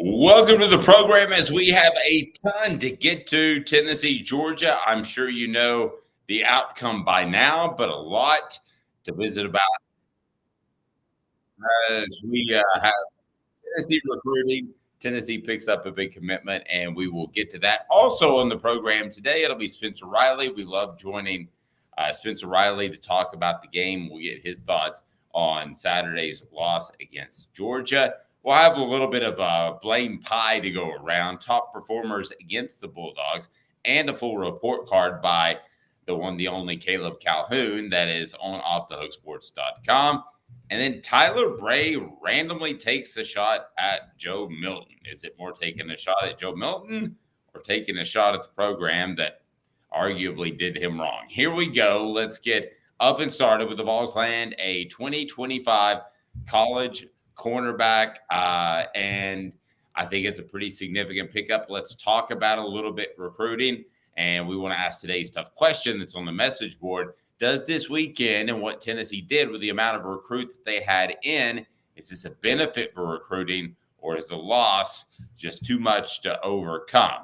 Welcome to the program as we have a ton to get to. Tennessee, Georgia. I'm sure you know the outcome by now, but a lot to visit about as we have Tennessee recruiting. Tennessee picks up a big commitment, and we will get to that. Also on the program today, it'll be Spencer Riley. We love joining Spencer Riley to talk about the game. We'll get his thoughts on Saturday's loss against Georgia. We'll have a little bit of a blame pie to go around, top performers against the Bulldogs, and a full report card by the one, the only Caleb Calhoun that is on offthehooksports.com. And then Tyler Bray randomly takes a shot at Joe Milton. Is it more taking a shot at Joe Milton or taking a shot at the program that arguably did him wrong? Here we go. Let's get up and started with the Vols land a 2025 college cornerback, and I think it's a pretty significant pickup. Let's talk about a little bit recruiting, and we want to ask today's tough question that's on the message board. Does this weekend and what Tennessee did with the amount of recruits that they had in, is this a benefit for recruiting, or is the loss just too much to overcome?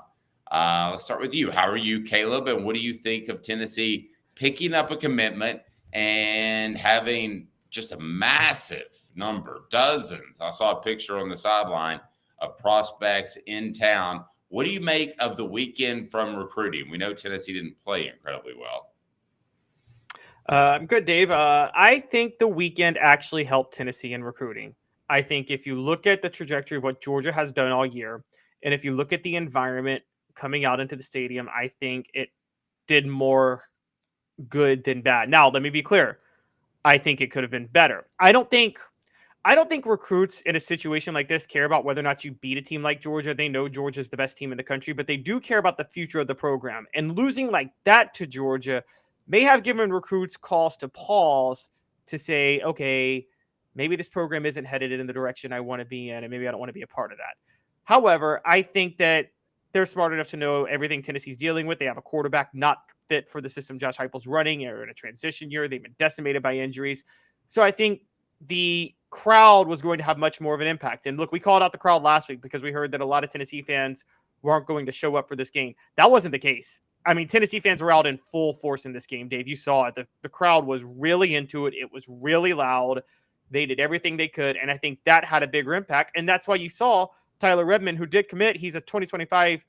Let's start with you. How are you, Caleb, and what do you think of Tennessee picking up a commitment and having just a massive number, dozens? I saw a picture on the sideline of prospects in town. What do you make of the weekend from recruiting? We know Tennessee didn't play incredibly well. I'm good, Dave. I think the weekend actually helped Tennessee in recruiting. I think if you look at the trajectory of what Georgia has done all year, and if you look at the environment coming out into the stadium, I think it did more good than bad. Now, let me be clear. I think it could have been better. I don't think recruits in a situation like this care about whether or not you beat a team like Georgia. They know Georgia is the best team in the country, but they do care about the future of the program. And losing like that to Georgia may have given recruits cause to pause to say, okay, maybe this program isn't headed in the direction I want to be in, and maybe I don't want to be a part of that. However, I think that they're smart enough to know everything Tennessee's dealing with. They have a quarterback not fit for the system Josh Heupel's running. They're in a transition year. They've been decimated by injuries. So I think the crowd was going to have much more of an impact. And look, we called out the crowd last week because we heard that a lot of Tennessee fans weren't going to show up for this game. That wasn't the case. I mean, Tennessee fans were out in full force in this game, Dave. You saw it. The crowd was really into it. It was really loud. They did everything they could, and I think that had a bigger impact. And that's why you saw Tyler Redmond, who did commit. He's a 2025.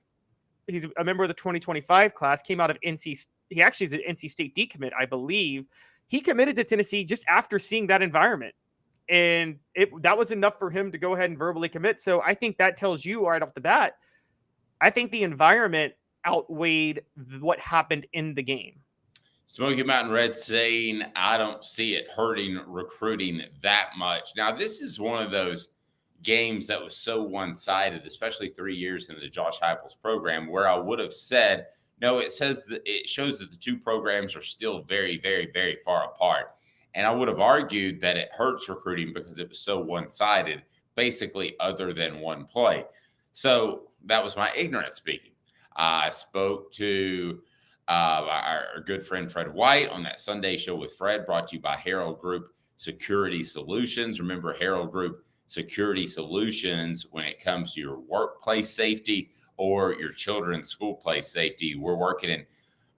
He's a member of the 2025 class. Came out of NC. He actually is an NC State decommit, I believe. He committed to Tennessee just after seeing that environment, and that was enough for him to go ahead and verbally commit. So I think that tells you right off the bat. I think the environment outweighed what happened in the game. Smoky Mountain Red saying, I don't see it hurting recruiting that much. Now, this is one of those games that was so one-sided, especially 3 years into the Josh Heupel's program, where I would have said, no, it shows that the two programs are still very, very, very far apart. And I would have argued that it hurts recruiting because it was so one-sided, basically other than one play. So that was my ignorance speaking. I spoke to our good friend Fred White on that Sunday show with Fred, brought to you by Herald Group Security Solutions. Remember, Herald Group Security Solutions, when it comes to your workplace safety or your children's school place safety. We're working in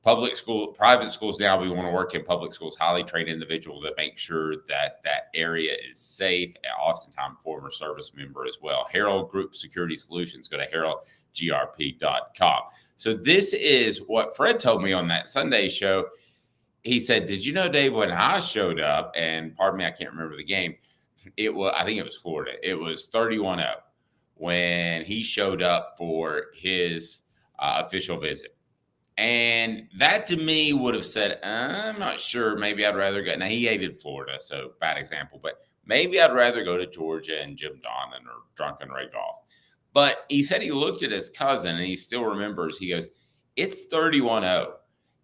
public school, private schools now. We want to work in public schools, highly trained individual that make sure that that area is safe, and oftentimes former service member as well. Herald Group Security Solutions. Go to heraldgrp.com. So this is what Fred told me on that Sunday show. He said, did you know, Dave, when I showed up, and pardon me, I can't remember the game, I think it was Florida. It was 31-0 when he showed up for his official visit. And that to me would have said, I'm not sure. Maybe I'd rather go. Now, he hated Florida, so bad example. But maybe I'd rather go to Georgia and Jim Donnan or Drunken Ray Goff. But he said he looked at his cousin, and he still remembers. He goes, it's 31-0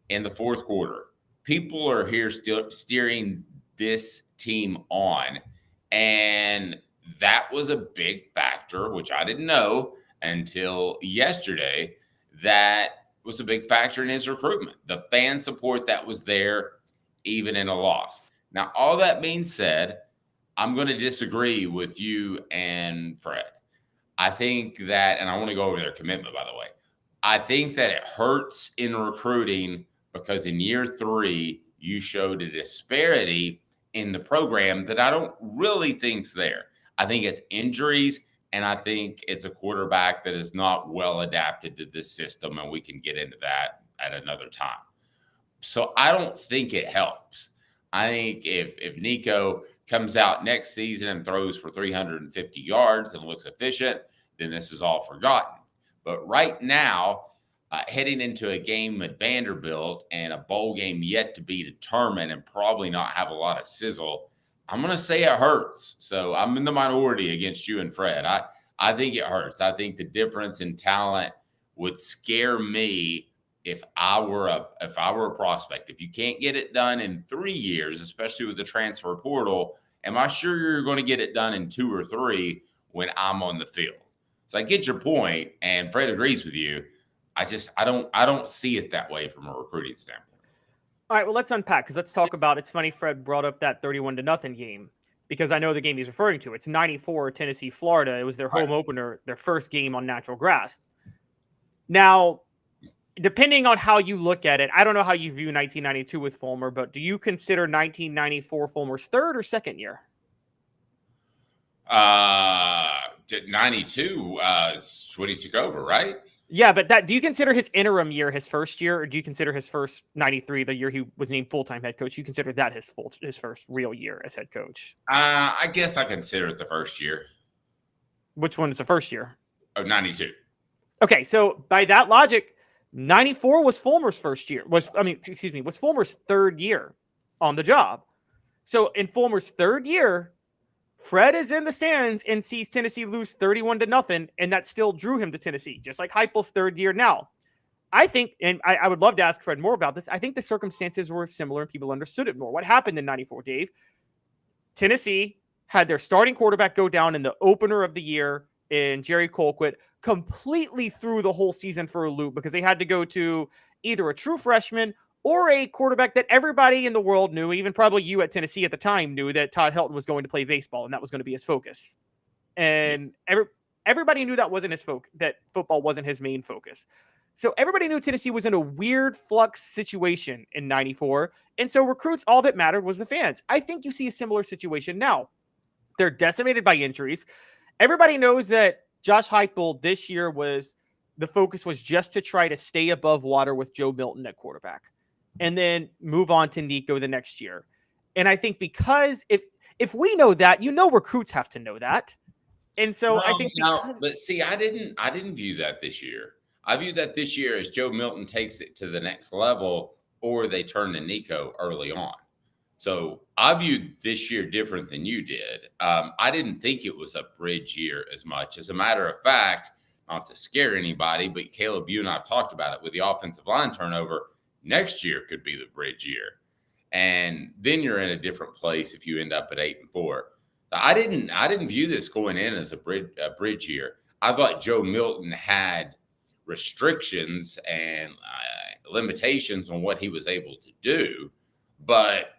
in the fourth quarter. People are here still steering this team on. And that was a big factor, which I didn't know until yesterday, that was a big factor in his recruitment. The fan support that was there, even in a loss. Now, all that being said, I'm going to disagree with you and Fred. I think that, and I want to go over their commitment, by the way. I think that it hurts in recruiting because in year 3, you showed a disparity in the program that I don't really think's there. I think it's injuries, and I think it's a quarterback that is not well adapted to this system, and we can get into that at another time. So I don't think it helps. I think if Nico comes out next season and throws for 350 yards and looks efficient, then this is all forgotten. But right now, heading into a game at Vanderbilt and a bowl game yet to be determined and probably not have a lot of sizzle, I'm going to say it hurts. So I'm in the minority against you and Fred. I think it hurts. I think the difference in talent would scare me if I were a prospect. If you can't get it done in 3 years, especially with the transfer portal, am I sure you're going to get it done in 2 or 3 when I'm on the field? So I get your point, and Fred agrees with you. I don't see it that way from a recruiting standpoint. All right, well, let's unpack, because let's talk about, it's funny Fred brought up that 31-0 game, because I know the game he's referring to. It's 94 Tennessee, Florida. It was their home opener, their first game on natural grass. Now, depending on how you look at it, I don't know how you view 1992 with Fulmer, but do you consider 1994 Fulmer's third or second year? 92 is when he took over, right? Yeah, but do you consider his interim year his first year, or do you consider his first 93, the year he was named full-time head coach, you consider that his first real year as head coach? I guess I consider it the first year. Which one is the first year? Oh, 92. Okay, so by that logic, 94 was Fulmer's first year. Was Fulmer's third year on the job. So in Fulmer's third year, Fred is in the stands and sees Tennessee lose 31-0, and that still drew him to Tennessee, just like Heupel's third year now. I think, and I would love to ask Fred more about this, I think the circumstances were similar and people understood it more. What happened in 94, Dave? Tennessee had their starting quarterback go down in the opener of the year in Jerry Colquitt, completely threw the whole season for a loop because they had to go to either a true freshman or a quarterback that everybody in the world knew, even probably you at Tennessee at the time knew, that Todd Helton was going to play baseball and that was going to be his focus. And everybody knew that wasn't his focus, that football wasn't his main focus. So everybody knew Tennessee was in a weird flux situation in 94. And so recruits, all that mattered was the fans. I think you see a similar situation now. They're decimated by injuries. Everybody knows that Josh Heupel this year the focus was just to try to stay above water with Joe Milton at quarterback and then move on to Nico the next year. And I think because if we know that, recruits have to know that. And so I think but see, I didn't view that this year. I view that this year as Joe Milton takes it to the next level or they turn to Nico early on. So I viewed this year different than you did. I didn't think it was a bridge year as much. As a matter of fact, not to scare anybody, but Caleb, you and I have talked about it with the offensive line turnover. Next year could be the bridge year. And then you're in a different place if you end up at 8-4. I didn't view this going in as a bridge year. I thought Joe Milton had restrictions and limitations on what he was able to do, but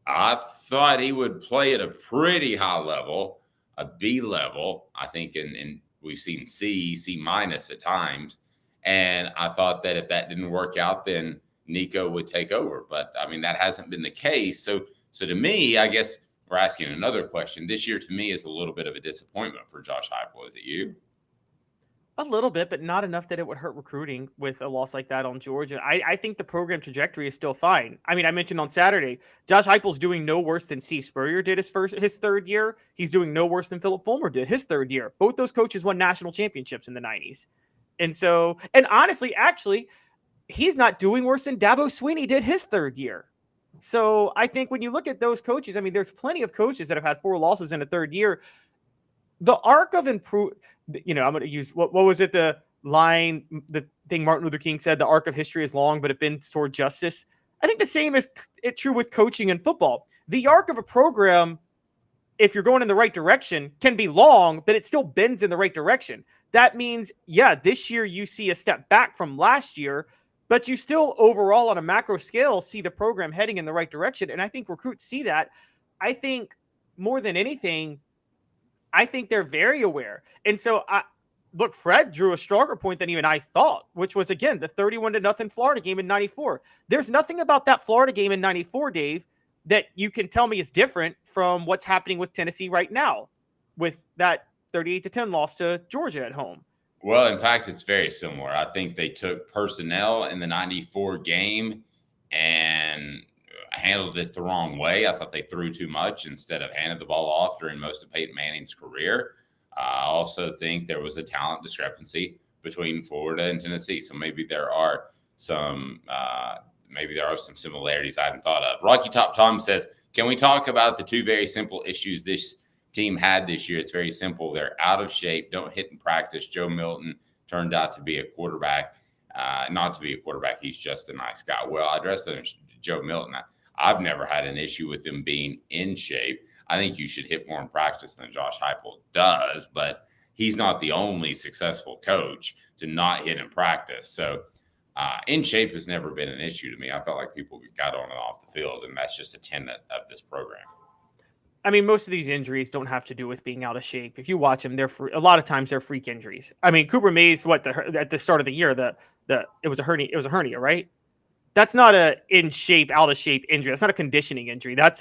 I thought he would play at a pretty high level, a B level, I think, and we've seen C minus at times. And I thought that if that didn't work out, then Nico would take over. But I mean, that hasn't been the case. So to me, I guess we're asking another question. This year to me is a little bit of a disappointment for Josh Heupel. Is it you? A little bit, but not enough that it would hurt recruiting with a loss like that on Georgia. I think the program trajectory is still fine. I mean, I mentioned on Saturday, Josh Heupel's doing no worse than Steve Spurrier did his third year. He's doing no worse than Philip Fulmer did his third year. Both those coaches won national championships in the 90s. And honestly, actually, he's not doing worse than Dabo Swinney did his third year. So I think when you look at those coaches, I mean, there's plenty of coaches that have had 4 losses in a third year. The arc of I'm going to use, what was it? The thing Martin Luther King said, the arc of history is long, but it bends toward justice. I think the same is true with coaching and football. The arc of a program, if you're going in the right direction, can be long, but it still bends in the right direction. That means, this year you see a step back from last year, but you still overall on a macro scale see the program heading in the right direction. And I think recruits see that. I think more than anything, I think they're very aware. And so look, Fred drew a stronger point than even I thought, which was, again, the 31-0 Florida game in 94. There's nothing about that Florida game in 94, Dave, that you can tell me is different from what's happening with Tennessee right now with that 38-10 loss to Georgia at home. Well, in fact, it's very similar. I think they took personnel in the 94 game and handled it the wrong way. I thought they threw too much instead of handed the ball off during most of Peyton Manning's career. I also think there was a talent discrepancy between Florida and Tennessee. So maybe there are some similarities I hadn't thought of. Rocky Top Tom says, can we talk about the two very simple issues this team had this year? It's very simple. They're out of shape, don't hit in practice. Joe Milton turned out to be a quarterback, not to be a quarterback. He's just a nice guy. Well, I addressed that to Joe Milton. I've never had an issue with him being in shape. I think you should hit more in practice than Josh Heupel does, but he's not the only successful coach to not hit in practice. So in shape has never been an issue to me. I felt like people got on and off the field, and that's just a tenet of this program. I mean, most of these injuries don't have to do with being out of shape. If you watch them, a lot of times they're freak injuries. I mean, Cooper Mays, at the start of the year, it was a hernia, right? That's not a in shape, out of shape injury. That's not a conditioning injury. That's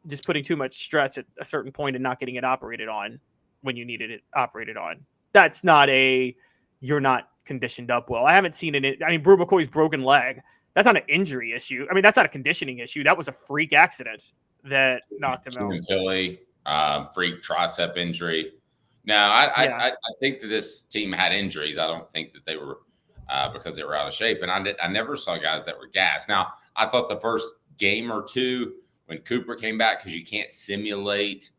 just putting too much stress at a certain point and not getting it operated on when you needed it operated on. That's not you're not conditioned up well. I haven't seen it. I mean, Brew McCoy's broken leg. That's not an injury issue. I mean, that's not a conditioning issue. That was a freak accident that knocked him out. Philly, freak tricep injury. Now, I think that this team had injuries. I don't think that they were because they were out of shape. And I never saw guys that were gassed. Now, I thought the first game or two when Cooper came back, because you can't simulate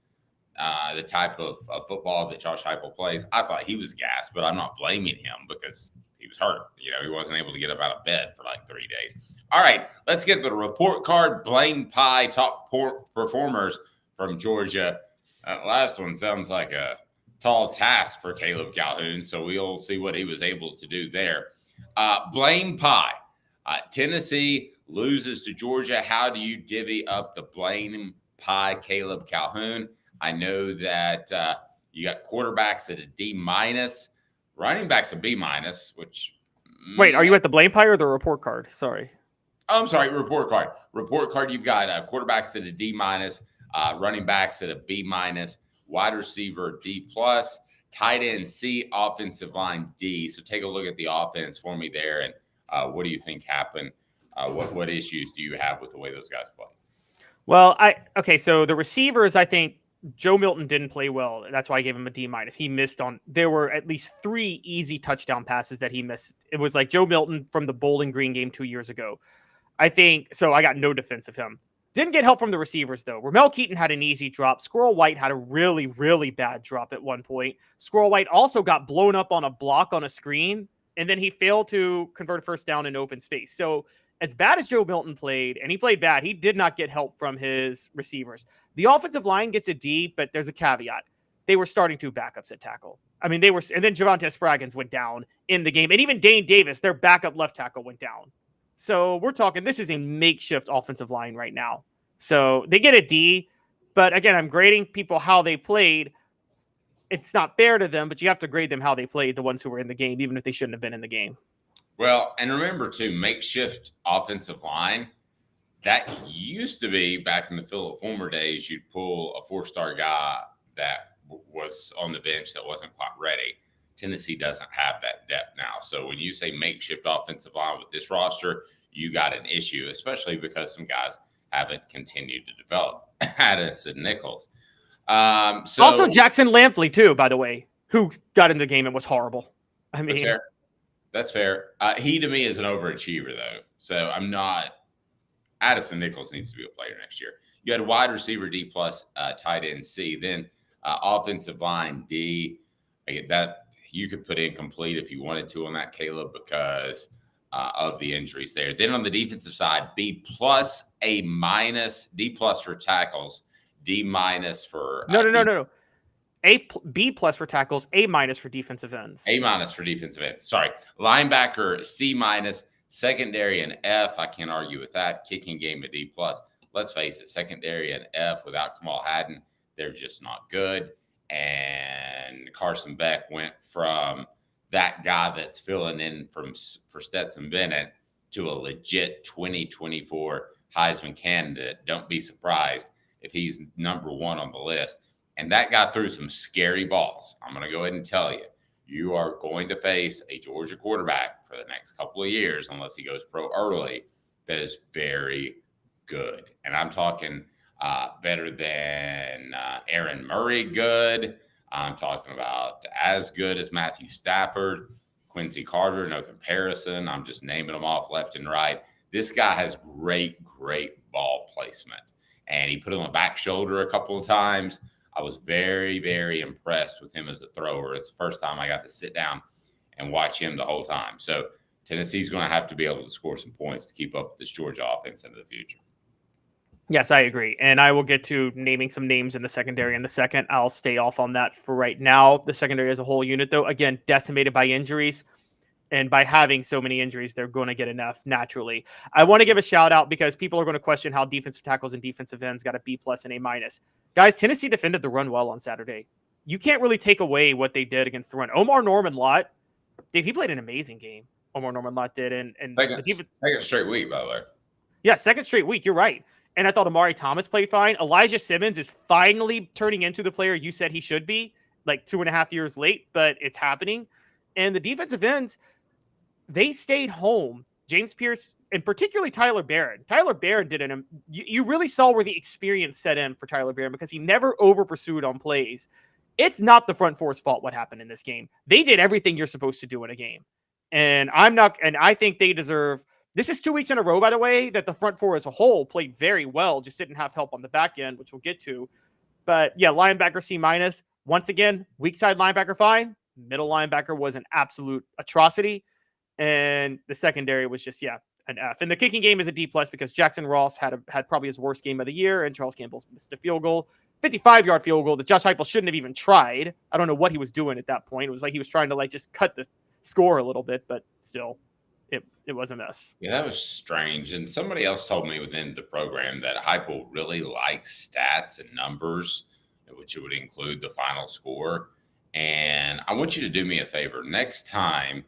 the type of football that Josh Heupel plays, I thought he was gassed, but I'm not blaming him because he was hurt. You know, he wasn't able to get up out of bed for like 3 days. All right, let's get the report card. Blame Pie, top performers from Georgia. Last one sounds like a tall task for Caleb Calhoun, so we'll see what he was able to do there. Blame Pie. Tennessee loses to Georgia. How do you divvy up the blame Pie, Caleb Calhoun? I know that you got quarterbacks at a D-, running backs a B-, which... Wait, are you at the blame pie or the report card? Sorry. Oh, I'm sorry, report card. Report card, you've got quarterbacks at a D-, running backs at a B-, wide receiver D+, tight end C, offensive line D. So take a look at the offense for me there, and what do you think happened? What issues do you have with the way those guys play? Well, so the receivers, I think Joe Milton didn't play well. That's why I gave him a D-. He missed there were at least 3 easy touchdown passes that he missed. It was like Joe Milton from the Bowling Green game 2 years ago. I think, so I got no defense of him. Didn't get help from the receivers, though. Ramel Keaton had an easy drop. Squirrel White had a really, really bad drop at one point. Squirrel White also got blown up on a block on a screen, and then he failed to convert a first down in open space. So as bad as Joe Milton played, and he played bad, he did not get help from his receivers. The offensive line gets a D, but there's a caveat. They were starting 2 backups at tackle. I mean, and then Javonte Spraggins went down in the game. And even Dane Davis, their backup left tackle, went down. So we're talking, this is a makeshift offensive line right now. So they get a D, but again, I'm grading people how they played. It's not fair to them, but you have to grade them how they played, the ones who were in the game, even if they shouldn't have been in the game. Well, and remember, too, makeshift offensive line, that used to be back in the Philip Fulmer days, you'd pull a 4-star guy that was on the bench that wasn't quite ready. Tennessee doesn't have that depth now. So when you say makeshift offensive line with this roster, you got an issue, especially because some guys haven't continued to develop. Addison Nichols. Also Jackson Lampley, too, by the way, who got in the game and was horrible. I mean, That's fair. He, to me, is an overachiever, though. So I'm not – Addison Nichols needs to be a player next year. You had wide receiver D+, tight end C. Then offensive line D. That you could put incomplete if you wanted to on that, Caleb, because of the injuries there. Then on the defensive side, B+, A-, D+ for tackles, D- for – No. B+ for tackles, A- for defensive ends. A- for defensive ends. Sorry. Linebacker, C-, secondary and F. I can't argue with that. Kicking game a D+. Let's face it, secondary and F without Kamal Hadden, they're just not good. and Carson Beck went from that guy that's filling in for Stetson Bennett to a legit 2024 Heisman candidate. Don't be surprised if he's number one on the list. And that guy threw some scary balls. I'm going to go ahead and tell you, you are going to face a Georgia quarterback for the next couple of years, unless he goes pro early, that is very good. And I'm talking better than Aaron Murray good. I'm talking about as good as Matthew Stafford, Quincy Carter, no comparison. I'm just naming them off left and right. This guy has great ball placement. And he put it on the back shoulder a couple of times. I was very, very impressed with him as a thrower. It's the first time I got to sit down and watch him the whole time. So Tennessee's going to have to be able to score some points to keep up with this Georgia offense into the future. Yes, I agree. And I will get to naming some names in the secondary in a second. I'll stay off on that for right now. The secondary as a whole unit, though, again, decimated by injuries. And by having so many injuries, they're going to get enough naturally. I want to give a shout out because people are going to question how defensive tackles and defensive ends got a B+ and A-. Guys, Tennessee defended the run well on Saturday. You can't really take away what they did against the run. Omar Norman-Lott, Dave, he played an amazing game. Omar Norman-Lott did. And second straight week, by the way. Yeah, second straight week. You're right. And I thought Amari Thomas played fine. Elijah Simmons is finally turning into the player you said he should be, like 2.5 years late, but it's happening. And the defensive ends, they stayed home. James Pierce, and particularly Tyler Barron. Tyler Barron did you really saw where the experience set in for Tyler Barron because he never over-pursued on plays. It's not the front four's fault what happened in this game. They did everything you're supposed to do in a game. And I think they deserve. This is 2 weeks in a row, by the way, that the front four as a whole played very well, just didn't have help on the back end, which we'll get to. But yeah, linebacker C-. Once again, weak side linebacker fine. Middle linebacker was an absolute atrocity. And the secondary was just, an F. And the kicking game is a D+ because Jackson Ross had probably his worst game of the year, and Charles Campbell missed a field goal. 55-yard field goal that Josh Heupel shouldn't have even tried. I don't know what he was doing at that point. It was like he was trying to just cut the score a little bit, but still. It was a mess. Yeah, that was strange. And somebody else told me within the program that Heupel really likes stats and numbers, which would include the final score. And I want you to do me a favor. Next time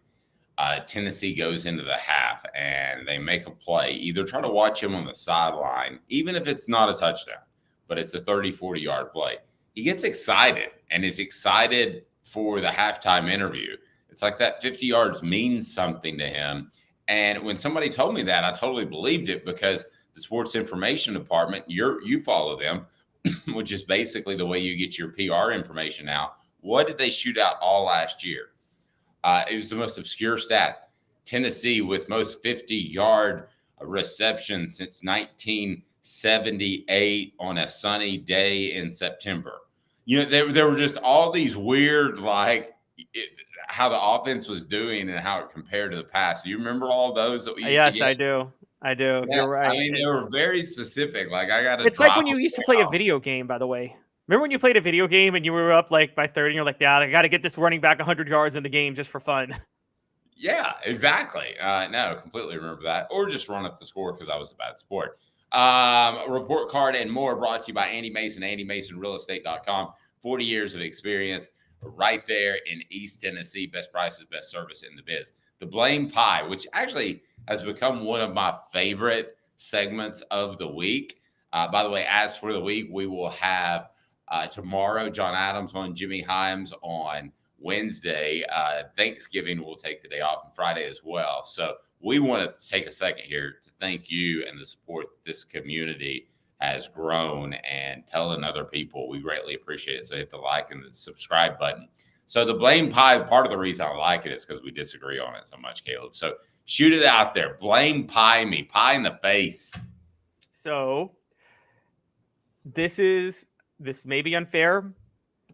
Tennessee goes into the half and they make a play, either try to watch him on the sideline, even if it's not a touchdown, but it's a 30, 40-yard play. He gets excited and is excited for the halftime interview. It's like that 50 yards means something to him. And when somebody told me that, I totally believed it because the sports information department, you follow them, which is basically the way you get your PR information out. What did they shoot out all last year? It was the most obscure stat. Tennessee with most 50-yard receptions since 1978 on a sunny day in September. There were just all these weird, how the offense was doing and how it compared to the past. Do you remember all those that we used to get? Yes, I do. Yeah, you're right. I mean, they were very specific. It's like when you used to play a video game, by the way. Remember when you played a video game and you were up by 30 and you're like, yeah, I got to get this running back 100 yards in the game just for fun. Yeah, exactly. No, completely remember that. Or just run up the score because I was a bad sport. Report card and more brought to you by Andy Mason, AndyMasonRealEstate.com. 40 years of experience right there in East Tennessee. Best prices, best service in the biz. The Blame Pie, which actually has become one of my favorite segments of the week. By the way, as for the week, we will have tomorrow John Adams on, Jimmy Hyams on Wednesday. Thanksgiving will take the day off, and Friday as well. So we want to take a second here to thank you and the support that this community has grown and telling other people. We greatly appreciate it. So hit the like and the subscribe button. So the Blame Pie, part of the reason I like it is because we disagree on it so much, Caleb. So shoot it out there. Blame Pie me. Pie in the face. So this may be unfair,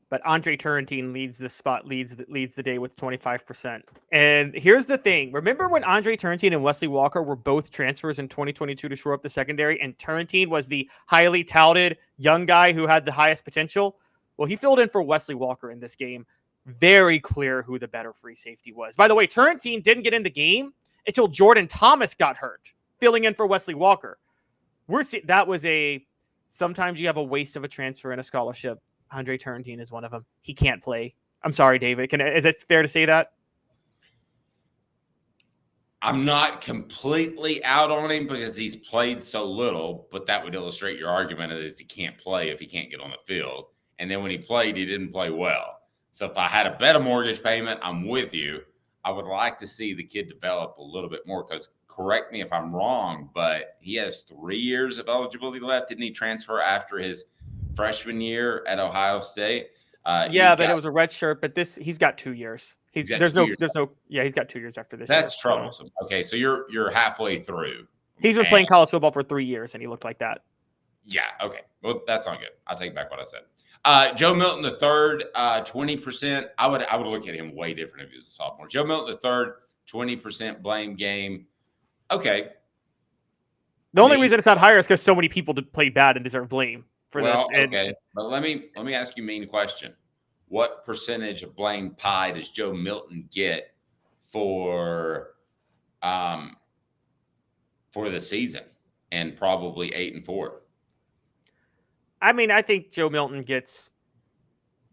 but Andre Turrentine leads the day with 25%. And here's the thing. Remember when Andre Turrentine and Wesley Walker were both transfers in 2022 to shore up the secondary, and Turrentine was the highly touted young guy who had the highest potential? Well, he filled in for Wesley Walker in this game. Very clear who the better free safety was. By the way, Turrentine didn't get in the game until Jordan Thomas got hurt, filling in for Wesley Walker. Sometimes you have a waste of a transfer and a scholarship. Andre Turrentine is one of them. He can't play. I'm sorry, David. Is it fair to say that? I'm not completely out on him because he's played so little, but that would illustrate your argument that he can't play if he can't get on the field. And then when he played, he didn't play well. So if I had to bet a mortgage payment, I'm with you. I would like to see the kid develop a little bit more because, correct me if I'm wrong, but he has 3 years of eligibility left. Didn't he transfer after his freshman year at Ohio State? Yeah, but it was a red shirt. But he's got 2 years. He's got 2 years after this. That's troublesome. So. Okay, so you're halfway through. He's been playing college football for 3 years, and he looked like that. Yeah. Okay. Well, that's not good. I'll take back what I said. Joe Milton III, 20%. I would look at him way different if he was a sophomore. Joe Milton III, 20% blame game. Okay. The only reason it's not higher is because so many people played bad and deserve blame for this. Okay. But let me ask you a mean question. What percentage of blame pie does Joe Milton get for the season and probably 8-4? I mean, I think Joe Milton gets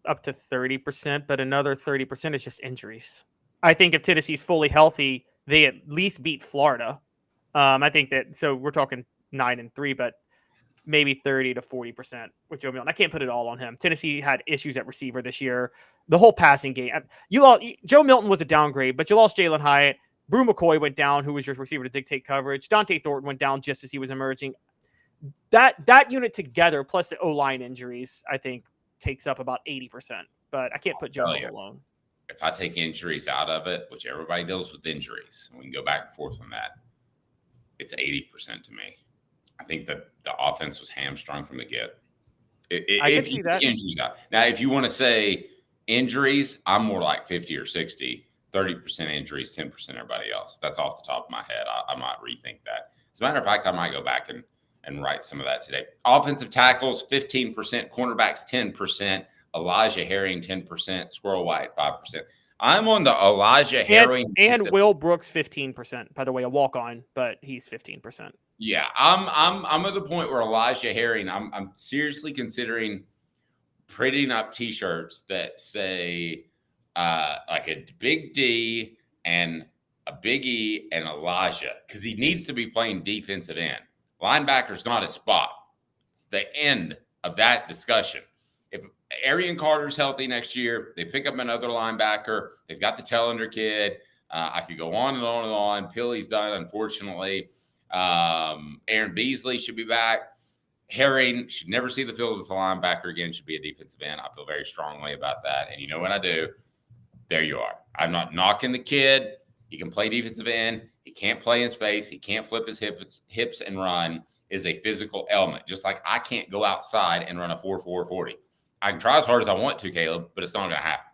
up to 30%, but another 30% is just injuries. I think if Tennessee's fully healthy, they at least beat Florida. I think that, so we're talking 9-3, but maybe 30 to 40% with Joe Milton. I can't put it all on him. Tennessee had issues at receiver this year. The whole passing game. Joe Milton was a downgrade, but you lost Jalen Hyatt. Brew McCoy went down, who was your receiver to dictate coverage. Dante Thornton went down just as he was emerging. That unit together, plus the O-line injuries, I think takes up about 80%. But I can't put Joe Milton alone. If I take injuries out of it, which everybody deals with injuries, we can go back and forth on that, it's 80% to me. I think that the offense was hamstrung from the get. I can see that. Now, if you want to say injuries, I'm more like 50 or 60, 30% injuries, 10% everybody else. That's off the top of my head. I might rethink that. As a matter of fact, I might go back and write some of that today. Offensive tackles, 15%, cornerbacks, 10%, Elijah Herring, 10%, Squirrel White, 5%. I'm on the Elijah Herring. And Will Brooks, 15%. By the way, a walk-on, but he's 15%. Yeah, I'm at the point where Elijah Herring, I'm seriously considering printing up T-shirts that say like a big D and a big E and Elijah, because he needs to be playing defensive end. Linebacker's not a spot. It's the end of that discussion. If Arian Carter's healthy next year, they pick up another linebacker. They've got the Tellender kid. I could go on and on and on. Pilly's done, unfortunately. Aaron Beasley should be back. Herring should never see the field as a linebacker again, should be a defensive end. I feel very strongly about that. And you know what I do? There you are. I'm not knocking the kid. He can play defensive end. He can't play in space. He can't flip his hips and run. Is a physical element. Just like I can't go outside and run a 4.4 40. I can try as hard as I want to, Caleb, but it's not going to happen.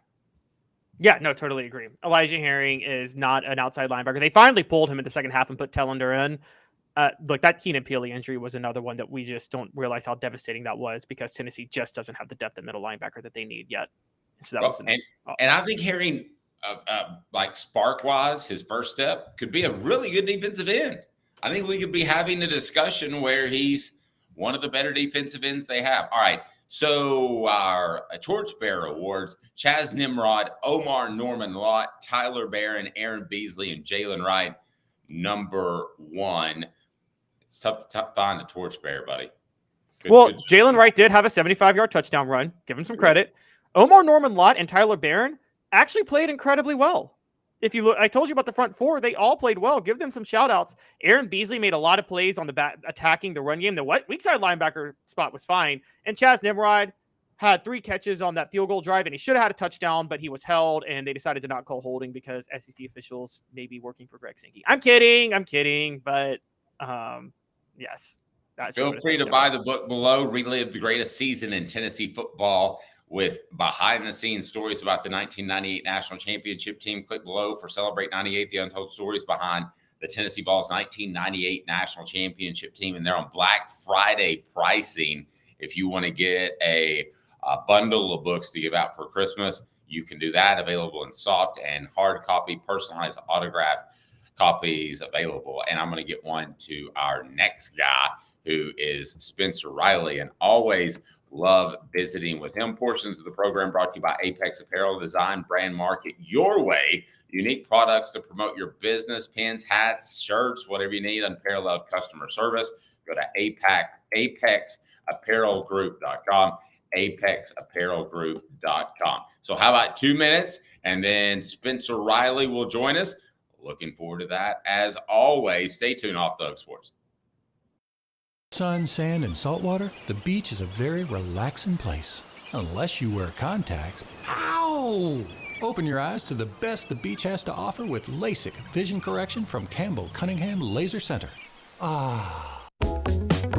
Yeah, no, totally agree. Elijah Herring is not an outside linebacker. They finally pulled him in the second half and put Tellender in. Look, that Keenan Peely injury was another one that we just don't realize how devastating that was because Tennessee just doesn't have the depth at middle linebacker that they need yet. So that and I think Herring, like spark-wise, his first step could be a really good defensive end. I think we could be having a discussion where he's one of the better defensive ends they have. All right. So our Torchbearer Awards, Chaz Nimrod, Omar Norman Lott, Tyler Barron, Aaron Beasley, and Jalen Wright, number 1. It's tough to find a Torchbearer, buddy. Good. Jalen Wright did have a 75-yard touchdown run. Give him some credit. Omar Norman Lott and Tyler Barron actually played incredibly well. If you look, I told you about the front four. They all played well. Give them some shout outs. Aaron Beasley made a lot of plays on the back, attacking the run game. The weak side linebacker spot was fine. And Chaz Nimrod had 3 catches on that field goal drive, and he should have had a touchdown, but he was held, and they decided to not call holding because SEC officials may be working for Greg Sankey. I'm kidding, but yes. Feel free to buy the book below. Relive the greatest season in Tennessee football with behind-the-scenes stories about the 1998 National Championship team. Click below for Celebrate 98, the untold stories behind the Tennessee Vols 1998 National Championship team. And they're on Black Friday pricing. If you want to get a bundle of books to give out for Christmas, you can do that. Available in soft and hard copy, personalized autograph copies available. And I'm going to get one to our next guy, who is Spencer Riley, and always Love visiting with him. Portions of the program brought to you by Apex Apparel. Design, brand, market your way. Unique products to promote your business. Pins, hats, shirts, whatever you need. Unparalleled customer service. Go to apexapparelgroup.com. apexapparelgroup.com. So how about 2 minutes? And then Spencer Riley will join us. Looking forward to that. As always, stay tuned off Thug Sports. Sun, sand, and salt water, the beach is a very relaxing place. Unless you wear contacts. Ow! Open your eyes to the best the beach has to offer with LASIK vision correction from Campbell Cunningham Laser Center. Ah.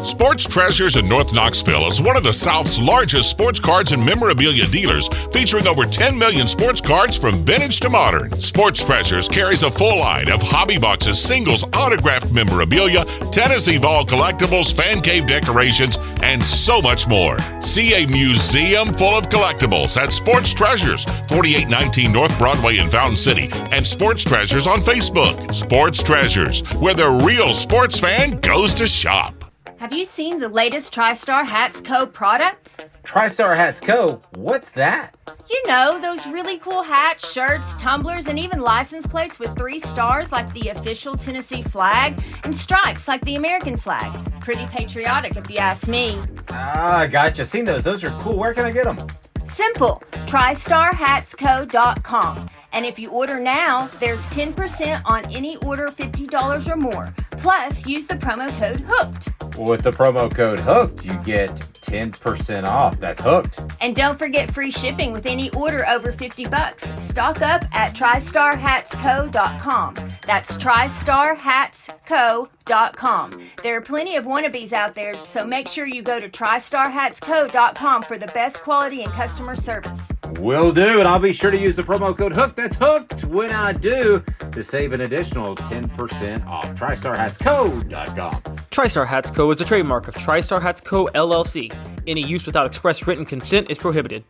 Sports Treasures in North Knoxville is one of the South's largest sports cards and memorabilia dealers, featuring over 10 million sports cards from vintage to modern. Sports Treasures carries a full line of hobby boxes, singles, autographed memorabilia, Tennessee Vol collectibles, fan cave decorations, and so much more. See a museum full of collectibles at Sports Treasures, 4819 North Broadway in Fountain City, and Sports Treasures on Facebook. Sports Treasures, where the real sports fan goes to shop. Have you seen the latest TriStar Hats Co. product? TriStar Hats Co.? What's that? You know, those really cool hats, shirts, tumblers, and even license plates with 3 stars like the official Tennessee flag and stripes like the American flag. Pretty patriotic if you ask me. Ah, gotcha. Seen those. Those are cool. Where can I get them? Simple. TriStarHatsCo.com. And if you order now, there's 10% on any order $50 or more. Plus, use the promo code HOOKED. With the promo code HOOKED, you get 10% off. That's hooked. And don't forget free shipping with any order over $50. Stock up at TriStarHatsCo.com. That's TriStarHatsCo.com. There are plenty of wannabes out there, so make sure you go to TriStarHatsCo.com for the best quality and customer service. Will do, and I'll be sure to use the promo code HOOKED. That's hooked when I do, to save an additional 10% off. TriStarHatsCo.com. TriStar Hats Co. is a trademark of TriStar Hats Co. LLC. Any use without express written consent is prohibited.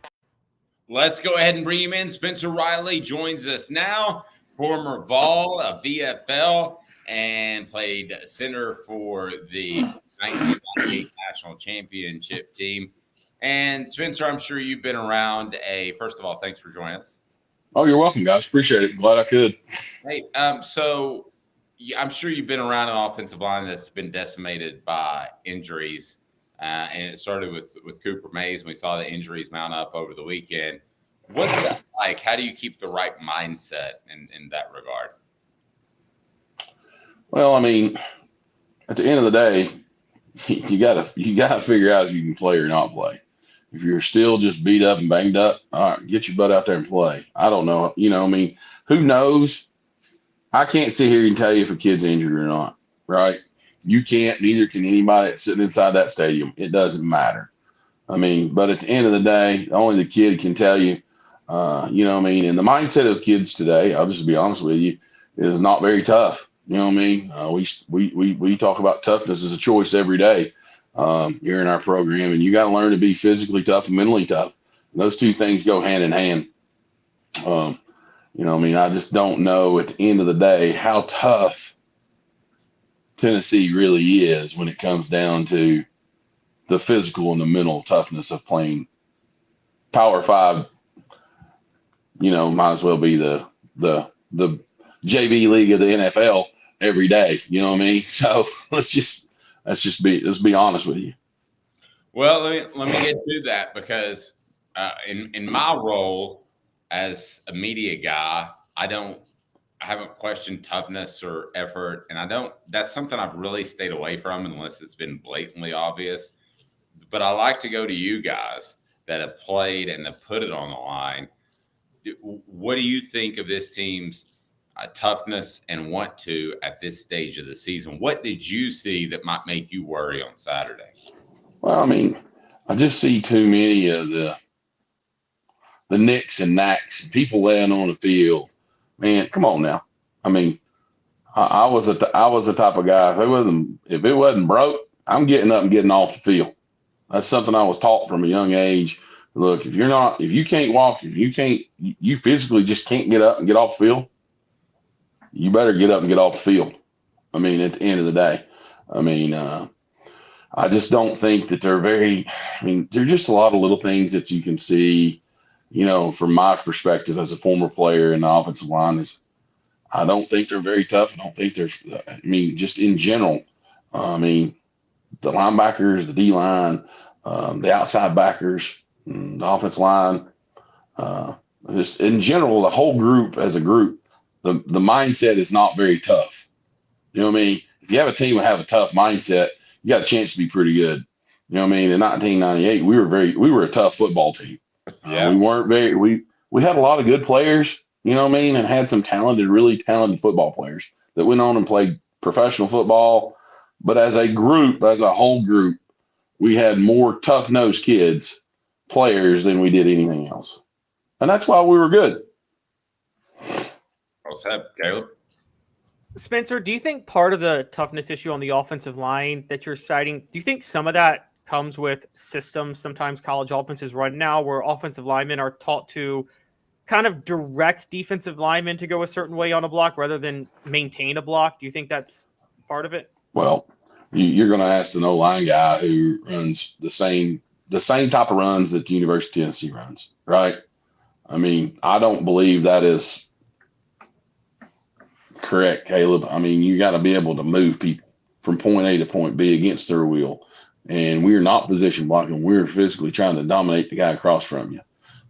Let's go ahead and bring him in. Spencer Riley joins us now, former Vol of VFL, and played center for the 1998 National Championship team. And Spencer, I'm sure you've been around first of all, thanks for joining us. Oh, you're welcome, guys. Appreciate it. Glad I could. Hey, so I'm sure you've been around an offensive line that's been decimated by injuries. And it started with Cooper Mays, and we saw the injuries mount up over the weekend. What's that like? How do you keep the right mindset in that regard? Well, I mean, at the end of the day, you gotta figure out if you can play or not play. If you're still just beat up and banged up, all right, get your butt out there and play. I don't know. I mean, who knows? I can't sit here and tell you if a kid's injured or not, right? You can't, neither can anybody that's sitting inside that stadium. It doesn't matter. I mean, but at the end of the day, only the kid can tell you, you know what I mean? And the mindset of kids today, I'll just be honest with you, is not very tough. You know what I mean? We talk about toughness as a choice every day here in our program, and you got to learn to be physically tough and mentally tough. And those two things go hand in hand. You know what I mean? I just don't know at the end of the day how tough Tennessee really is when it comes down to the physical and the mental toughness of playing Power 5. You know, might as well be the JV league of the NFL every day. You know what I mean? So let's be honest with you. Well, let me get to that, because in my role as a media guy, I haven't questioned toughness or effort, and that's something I've really stayed away from unless it's been blatantly obvious. But I like to go to you guys that have played and have put it on the line. What do you think of this team's toughness and want to at this stage of the season? What did you see that might make you worry on Saturday? Well, I mean, I just see too many of the nicks and knacks, people laying on the field. Man, come on now. I mean, I was the type of guy, if it wasn't broke, I'm getting up and getting off the field. That's something I was taught from a young age. Look, if you can't walk, you physically just can't get up and get off the field, you better get up and get off the field. I mean, at the end of the day, I mean, I just don't think that they're very. I mean, there's just a lot of little things that you can see. From my perspective as a former player in the offensive line, is I don't think they're very tough. I don't think they're. I mean, just in general. The linebackers, the D line, the outside backers, the offensive line. Just in general, the whole group as a group, the mindset is not very tough. You know what I mean? If you have a team that have a tough mindset, you got a chance to be pretty good. You know what I mean? In 1998, we were a tough football team. Yeah. We had a lot of good players, you know what I mean, and had some really talented football players that went on and played professional football. But as a whole group, we had more tough-nosed players than we did anything else. And that's why we were good. What's up, Caleb? Spencer, do you think part of the toughness issue on the offensive line that you're citing, do you think some of that comes with systems sometimes college offenses run now where offensive linemen are taught to kind of direct defensive linemen to go a certain way on a block rather than maintain a block? Do you think that's part of it? Well, you're going to ask an O-line guy who runs the same type of runs that the University of Tennessee runs, right? I mean, I don't believe that is correct, Caleb. I mean, you got to be able to move people from point A to point B against their will. And we're not position blocking. We're physically trying to dominate the guy across from you.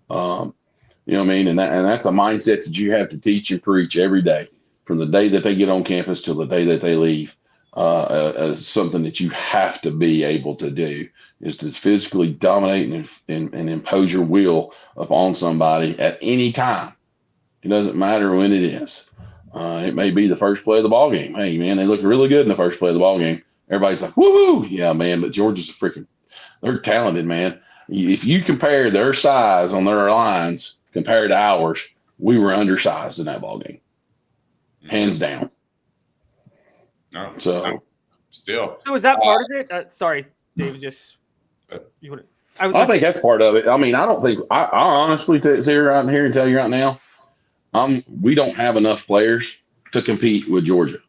You know what I mean? And that's a mindset that you have to teach and preach every day, from the day that they get on campus till the day that they leave, as something that you have to be able to do, is to physically dominate and impose your will upon somebody at any time. It doesn't matter when it is. It may be the first play of the ball game. Hey, man, they look really good in the first play of the ball game. Everybody's like, woohoo! Yeah, man, but Georgia's they're talented, man. If you compare their size on their lines compared to ours, we were undersized in that ball game, hands down. No, so still. So is that part of it? Sorry, David. I think that's part of it. I mean, I don't think I honestly sit right here and tell you right now, we don't have enough players to compete with Georgia.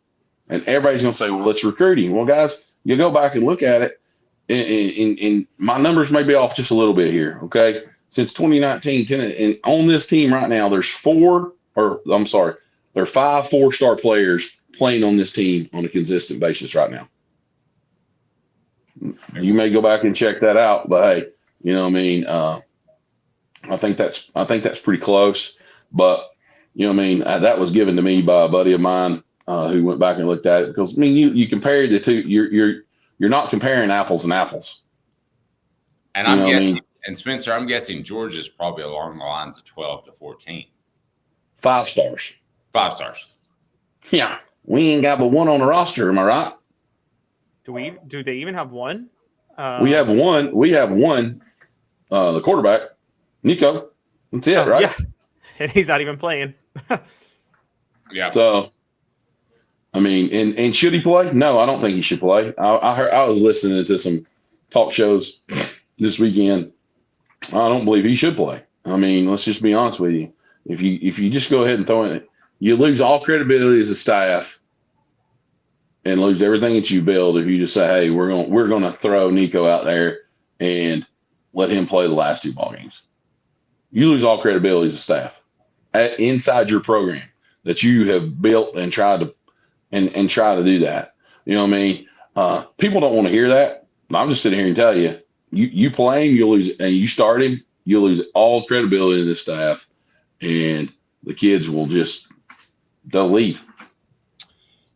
And everybody's going to say, well, it's recruiting. Well, guys, you go back and look at it, and my numbers may be off just a little bit here, okay? Since 2019, and on this team right now, there's 5 4-star players playing on this team on a consistent basis right now. You may go back and check that out, but hey, you know what I mean? I think that's pretty close. But you know what I mean? That was given to me by a buddy of mine who went back and looked at it, because I mean, you compare the two, you're not comparing apples and apples. And I'm guessing, and Spencer, I'm guessing Georgia's probably along the lines of 12 to 14. 5 stars. 5 stars. Yeah, we ain't got but one on the roster. Am I right? Do they even have one? We have one. The quarterback, Nico. That's it, right? Yeah, and he's not even playing. Yeah. So, I mean, and should he play? No, I don't think he should play. I was listening to some talk shows this weekend. I don't believe he should play. I mean, let's just be honest with you. If you just go ahead and throw it, you lose all credibility as a staff and lose everything that you build if you just say, hey, we're going to throw Nico out there and let him play the last 2 ball games. You lose all credibility as a staff inside your program that you have built and tried to and try to do that. You know what I mean? People don't want to hear that. I'm just sitting here and tell you, you play him, you lose, and you start him, you lose all credibility in the staff, and the kids they'll leave.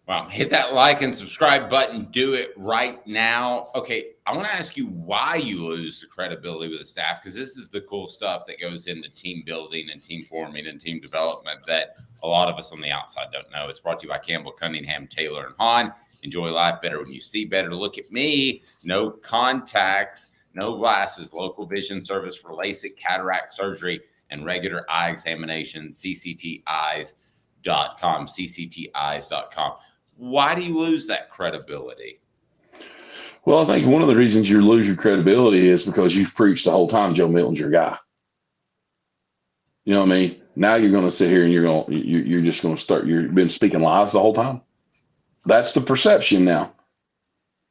Wow. Hit that like and subscribe button. Do it right now. Okay. I want to ask you why you lose the credibility with the staff, because this is the cool stuff that goes into team building and team forming and team development that a lot of us on the outside don't know. It's brought to you by Campbell, Cunningham, Taylor, and Hahn. Enjoy life better when you see better. Look at me. No contacts, no glasses, local vision service for LASIK, cataract surgery, and regular eye examination, ccteyes.com, ccteyes.com. Why do you lose that credibility? Well, I think one of the reasons you lose your credibility is because you've preached the whole time Joe Milton's your guy. You know what I mean? Now you're going to sit here and you're just going to start. You've been speaking lies the whole time. That's the perception now.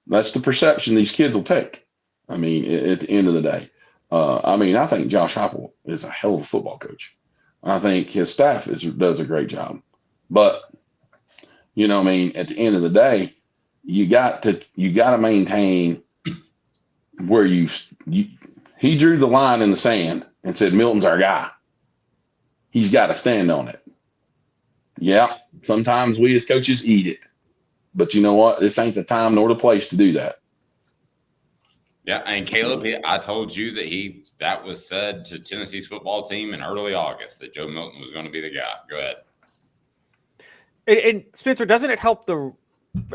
That's the perception these kids will take. I mean, at the end of the day, I think Josh Heupel is a hell of a football coach. I think his staff does a great job. But, at the end of the day, you got to maintain where he drew the line in the sand and said, Milton's our guy. He's got to stand on it. Yeah, sometimes we as coaches eat it. But you know what? This ain't the time nor the place to do that. Yeah, and Caleb, I told you that was said to Tennessee's football team in early August that Joe Milton was going to be the guy. Go ahead. And Spencer, doesn't it help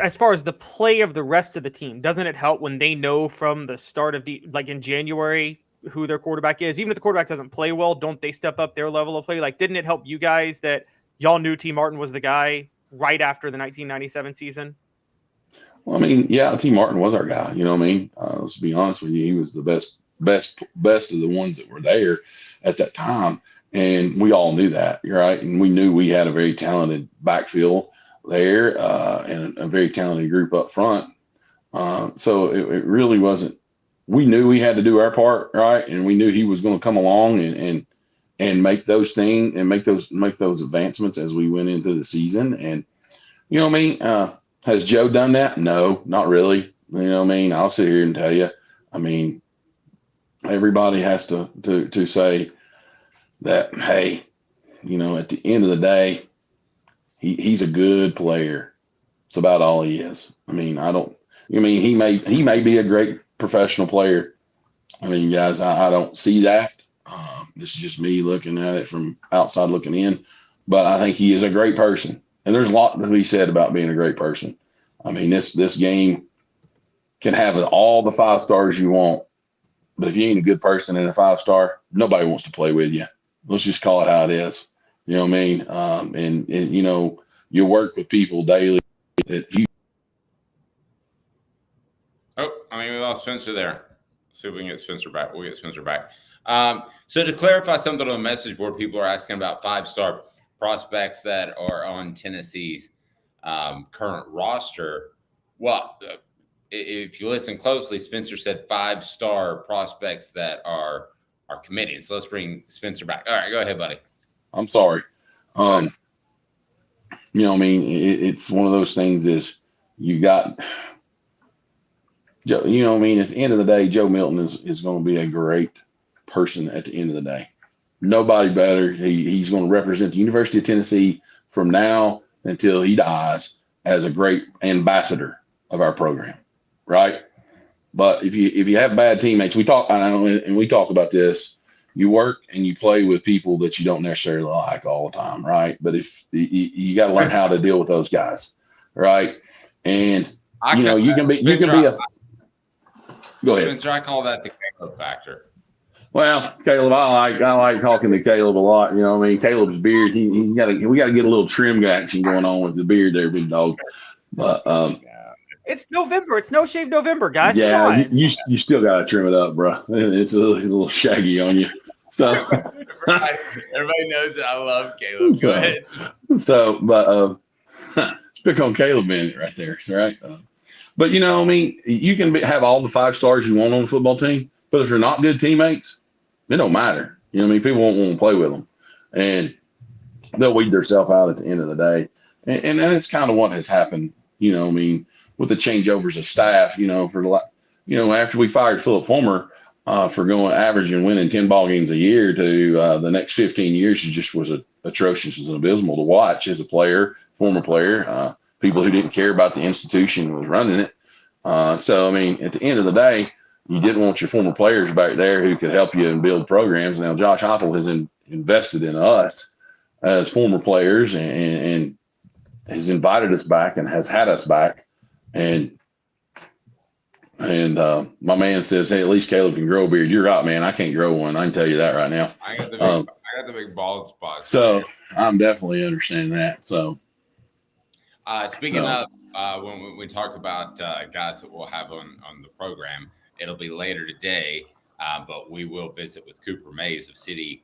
as far as the play of the rest of the team? Doesn't it help when they know from the start of in January who their quarterback is? Even if the quarterback doesn't play well, don't they step up their level of play? Like, didn't it help you guys that y'all knew T. Martin was the guy right after the 1997 season? Well, T. Martin was our guy. Let's be honest with you. He was the best of the ones that were there at that time. And we all knew that, right? And we knew we had a very talented backfield there and a very talented group up front. So it really wasn't. We knew we had to do our part, right? And we knew he was going to come along and make those things and make those advancements as we went into the season. And has Joe done that? No, not really. I'll sit here and tell you. Everybody has to say that, hey, at the end of the day, he's a good player. It's about all he is. He may be a great professional player. Guys, I don't see that. This is just me looking at it from outside looking in, but I think he is a great person. And there's a lot to be said about being a great person. This game can have all the 5 stars you want, but if you ain't a good person and a 5-star, nobody wants to play with you. Let's just call it how it is. You know what I mean? And you work with people daily that you. We lost Spencer there. Let's see if we can get Spencer back. We'll get Spencer back. So to clarify something on the message board, people are asking about 5-star prospects that are on Tennessee's current roster. Well, if you listen closely, Spencer said 5-star prospects that are committing. So let's bring Spencer back. All right, go ahead, buddy. I'm sorry. It's one of those things is you got Joe, at the end of the day, Joe Milton is going to be a great person at the end of the day. Nobody better. He's going to represent the University of Tennessee from now until he dies as a great ambassador of our program, right? But if you have bad teammates, we talk about this. You work and you play with people that you don't necessarily like all the time, right? But if you got to learn how to deal with those guys, right? And you can be a. Go ahead, Spencer. I call that the Caleb factor. Well, Caleb, I like talking to Caleb a lot. Caleb's beard, we got to get a little trim action going on with the beard there, big dog. But it's November. It's No Shave November, guys. Yeah, you still got to trim it up, bro. It's a little shaggy on you. So everybody knows that I love Caleb. Go ahead. Let's pick on Caleb a minute right there, right? But you can have all the 5 stars you want on the football team, but if you're not good teammates, it don't matter. People won't want to play with them, and they'll weed themselves out at the end of the day. And that's kind of what has happened. With the changeovers of staff. After we fired Philip Fulmer for going average and winning 10 ball games a year to the next 15 years, it just was atrocious and abysmal to watch as a player, former player. People who didn't care about the institution was running it. At the end of the day, you didn't want your former players back there who could help you and build programs. Now, Josh Heupel has invested in us as former players and has invited us back and has had us back. And my man says, hey, at least Caleb can grow a beard. You're right, man. I can't grow one. I can tell you that right now. I got the big bald spots. So I'm definitely understanding that. So. Speaking of, when we talk about guys that we'll have on the program, it'll be later today, but we will visit with Cooper Mays of City.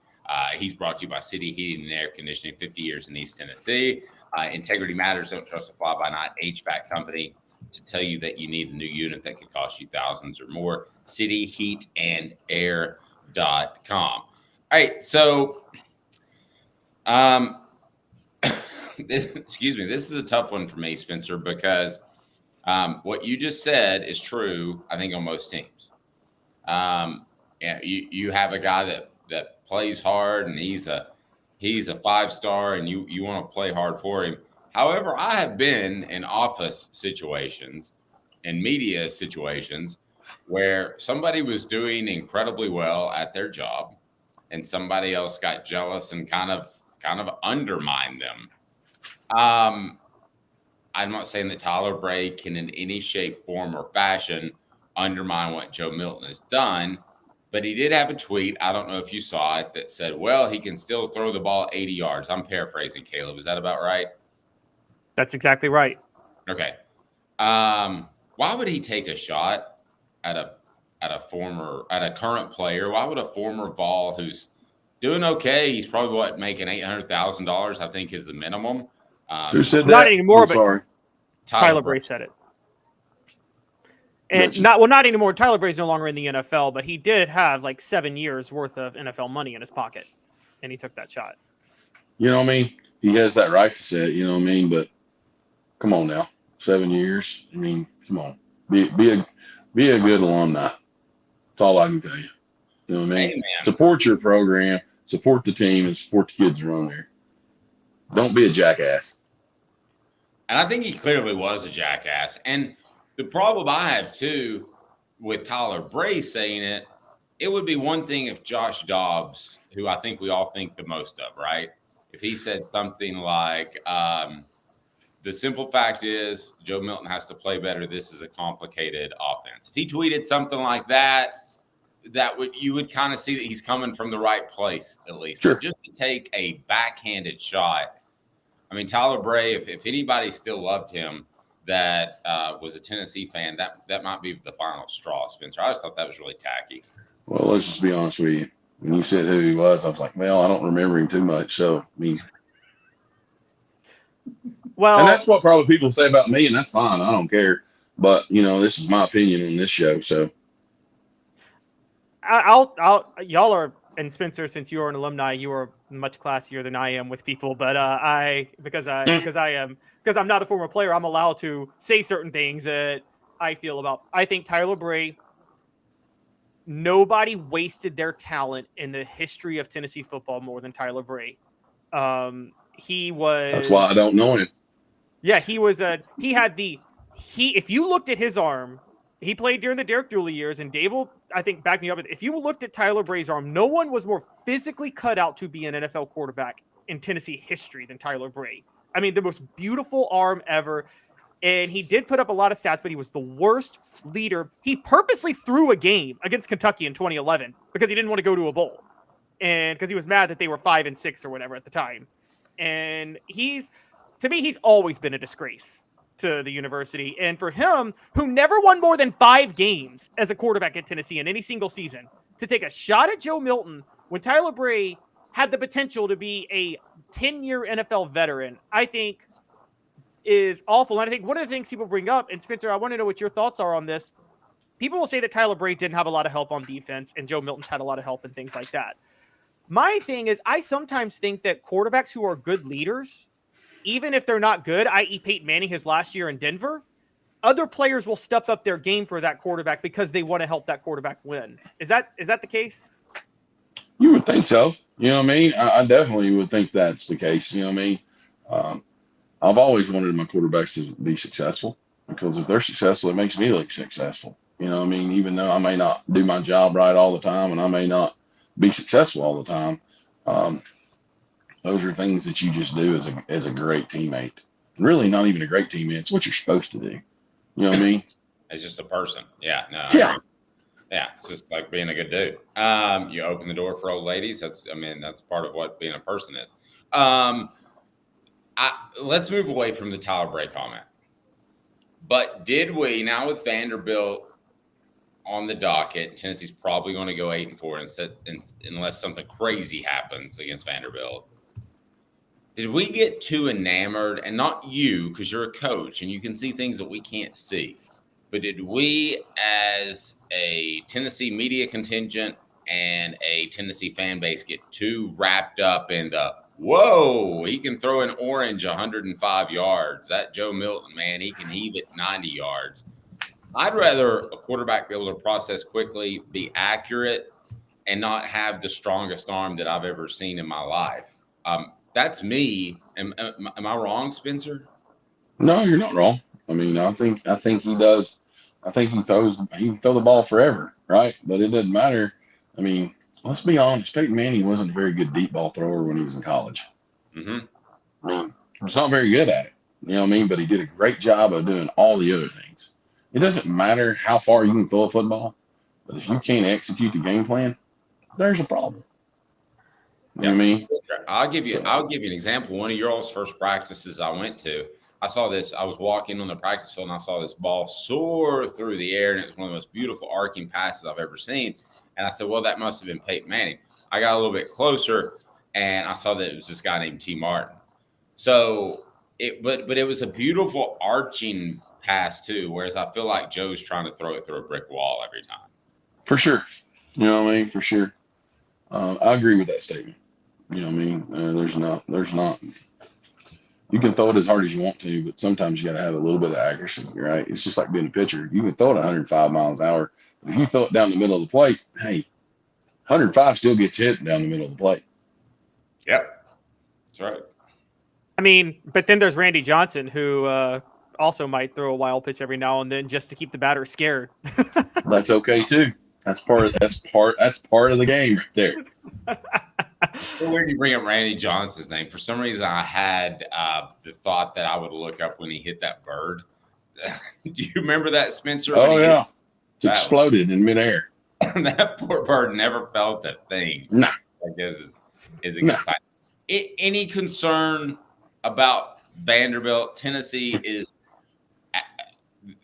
He's brought to you by City Heating and Air Conditioning, 50 years in East Tennessee. Integrity matters. Don't trust a fly-by-night HVAC company. to tell you that you need a new unit that could cost you thousands or more. cityheatandair.com. All right, so excuse me, this is a tough one for me, Spencer, because what you just said is true, I think, on most teams. Yeah, you have a guy that plays hard, and he's a 5-star, and you want to play hard for him. However, I have been in office situations and media situations where somebody was doing incredibly well at their job, and somebody else got jealous and kind of undermined them. I'm not saying that Tyler Bray can in any shape, form, or fashion undermine what Joe Milton has done, but he did have a tweet, I don't know if you saw it, that said, well, he can still throw the ball 80 yards. I'm paraphrasing, Caleb. Is that about right? That's exactly right. Okay. Why would he take a shot at a current player? Why would a former Vol who's doing okay, he's probably making $800,000, I think is the minimum. Who said that? Not anymore, I'm but sorry. Tyler Bray said it. And not anymore. Tyler Bray's no longer in the NFL, but he did have like 7 years worth of NFL money in his pocket, and he took that shot. You know what I mean? He has that right to say it, you know what I mean? But come on now. 7 years. I mean, come on. Be a good alumni. That's all I can tell you. You know what I mean? Amen. Support your program, support the team, and support the kids that are on there. Don't be a jackass. And I think he clearly was a jackass. And the problem I have, too, with Tyler Bray saying it, it would be one thing if Josh Dobbs, who I think we all think the most of, right? If he said something like, the simple fact is Joe Milton has to play better. This is a complicated offense. If he tweeted something like that, you would kind of see that he's coming from the right place, at least. Sure. But just to take a backhanded shot, I mean, Tyler Bray, if anybody still loved him that was a Tennessee fan, that might be the final straw, Spencer. I just thought that was really tacky. Well, let's just be honest with you. When you said who he was, I was like, well, I don't remember him too much. So, I mean, Well, and that's what probably people say about me, and that's fine. I don't care. But, you know, this is my opinion on this show. So, y'all are, and Spencer, since you are an alumni, you are much classier than I am with people. But because I'm not a former player, I'm allowed to say certain things that I feel about. I think Tyler Bray, nobody wasted their talent in the history of Tennessee football more than Tyler Bray. He was. that's why I don't know him. Yeah, if you looked at his arm, he played during the Derek Dooley years, and Dave will, I think, back me up. If you looked at Tyler Bray's arm, no one was more physically cut out to be an NFL quarterback in Tennessee history than Tyler Bray. I mean, the most beautiful arm ever. And he did put up a lot of stats, but he was the worst leader. He purposely threw a game against Kentucky in 2011 because he didn't want to go to a bowl. And because he was mad that they were 5-6 or whatever at the time. And to me, he's always been a disgrace to the university. And for him, who never won more than 5 games as a quarterback at Tennessee in any single season, to take a shot at Joe Milton when Tyler Bray had the potential to be a 10-year NFL veteran, I think is awful. And I think one of the things people bring up, and Spencer, I want to know what your thoughts are on this. People will say that Tyler Bray didn't have a lot of help on defense and Joe Milton's had a lot of help and things like that. My thing is, I sometimes think that quarterbacks who are good leaders, even if they're not good, i.e. Peyton Manning his last year in Denver, other players will step up their game for that quarterback because they want to help that quarterback win. Is that the case? You would think so. You know what I mean? I definitely would think that's the case. You know what I mean? I've always wanted my quarterbacks to be successful because if they're successful, it makes me look successful. You know what I mean? Even though I may not do my job right all the time and I may not be successful all the time, those are things that you just do as a great teammate. And really not even a great teammate. It's what you're supposed to do. You know what I mean? As just a person. Yeah. No. Yeah. Yeah. It's just like being a good dude. You open the door for old ladies. That's part of what being a person is. Let's move away from the Tyler Bray comment. But did we, now with Vanderbilt on the docket, Tennessee's probably going to go 8-4 unless something crazy happens against Vanderbilt. Did we get too enamored, and not you, because you're a coach and you can see things that we can't see, but did we as a Tennessee media contingent and a Tennessee fan base get too wrapped up in the, whoa, he can throw an orange 105 yards. That Joe Milton, man, he can heave it 90 yards. I'd rather a quarterback be able to process quickly, be accurate, and not have the strongest arm that I've ever seen in my life. That's me. Am I wrong, Spencer? No, you're not wrong. I mean, I think he does. I think he can throw the ball forever, right? But it doesn't matter. I mean, let's be honest. Peyton Manning wasn't a very good deep ball thrower when he was in college. Mm-hmm. I mean, he was not very good at it. You know what I mean? But he did a great job of doing all the other things. It doesn't matter how far you can throw a football, but if you can't execute the game plan, there's a problem. You know what I mean? I'll give you an example. One of your all's first practices I went to, I saw this. I was walking on the practice field and I saw this ball soar through the air, and it was one of the most beautiful arcing passes I've ever seen. And I said, well, that must have been Peyton Manning. I got a little bit closer and I saw that it was this guy named T. Martin. So but it was a beautiful arching pass too, whereas I feel like Joe's trying to throw it through a brick wall every time. For sure. You know what I mean? For sure. I agree with that statement. You know what I mean? There's not. You can throw it as hard as you want to, but sometimes you got to have a little bit of accuracy, right? It's just like being a pitcher. You can throw it 105 miles an hour. But if you throw it down the middle of the plate, hey, 105 still gets hit down the middle of the plate. Yep. That's right. I mean, but then there's Randy Johnson, who also might throw a wild pitch every now and then just to keep the batter scared. That's okay too. That's part of the game right there. It's so weird you bring up Randy Johnson's name. For some reason, I had the thought that I would look up when he hit that bird. Do you remember that, Spencer? Oh, yeah. It exploded in midair. That poor bird never felt a thing. No. I guess is a good sign. Any concern about Vanderbilt? Tennessee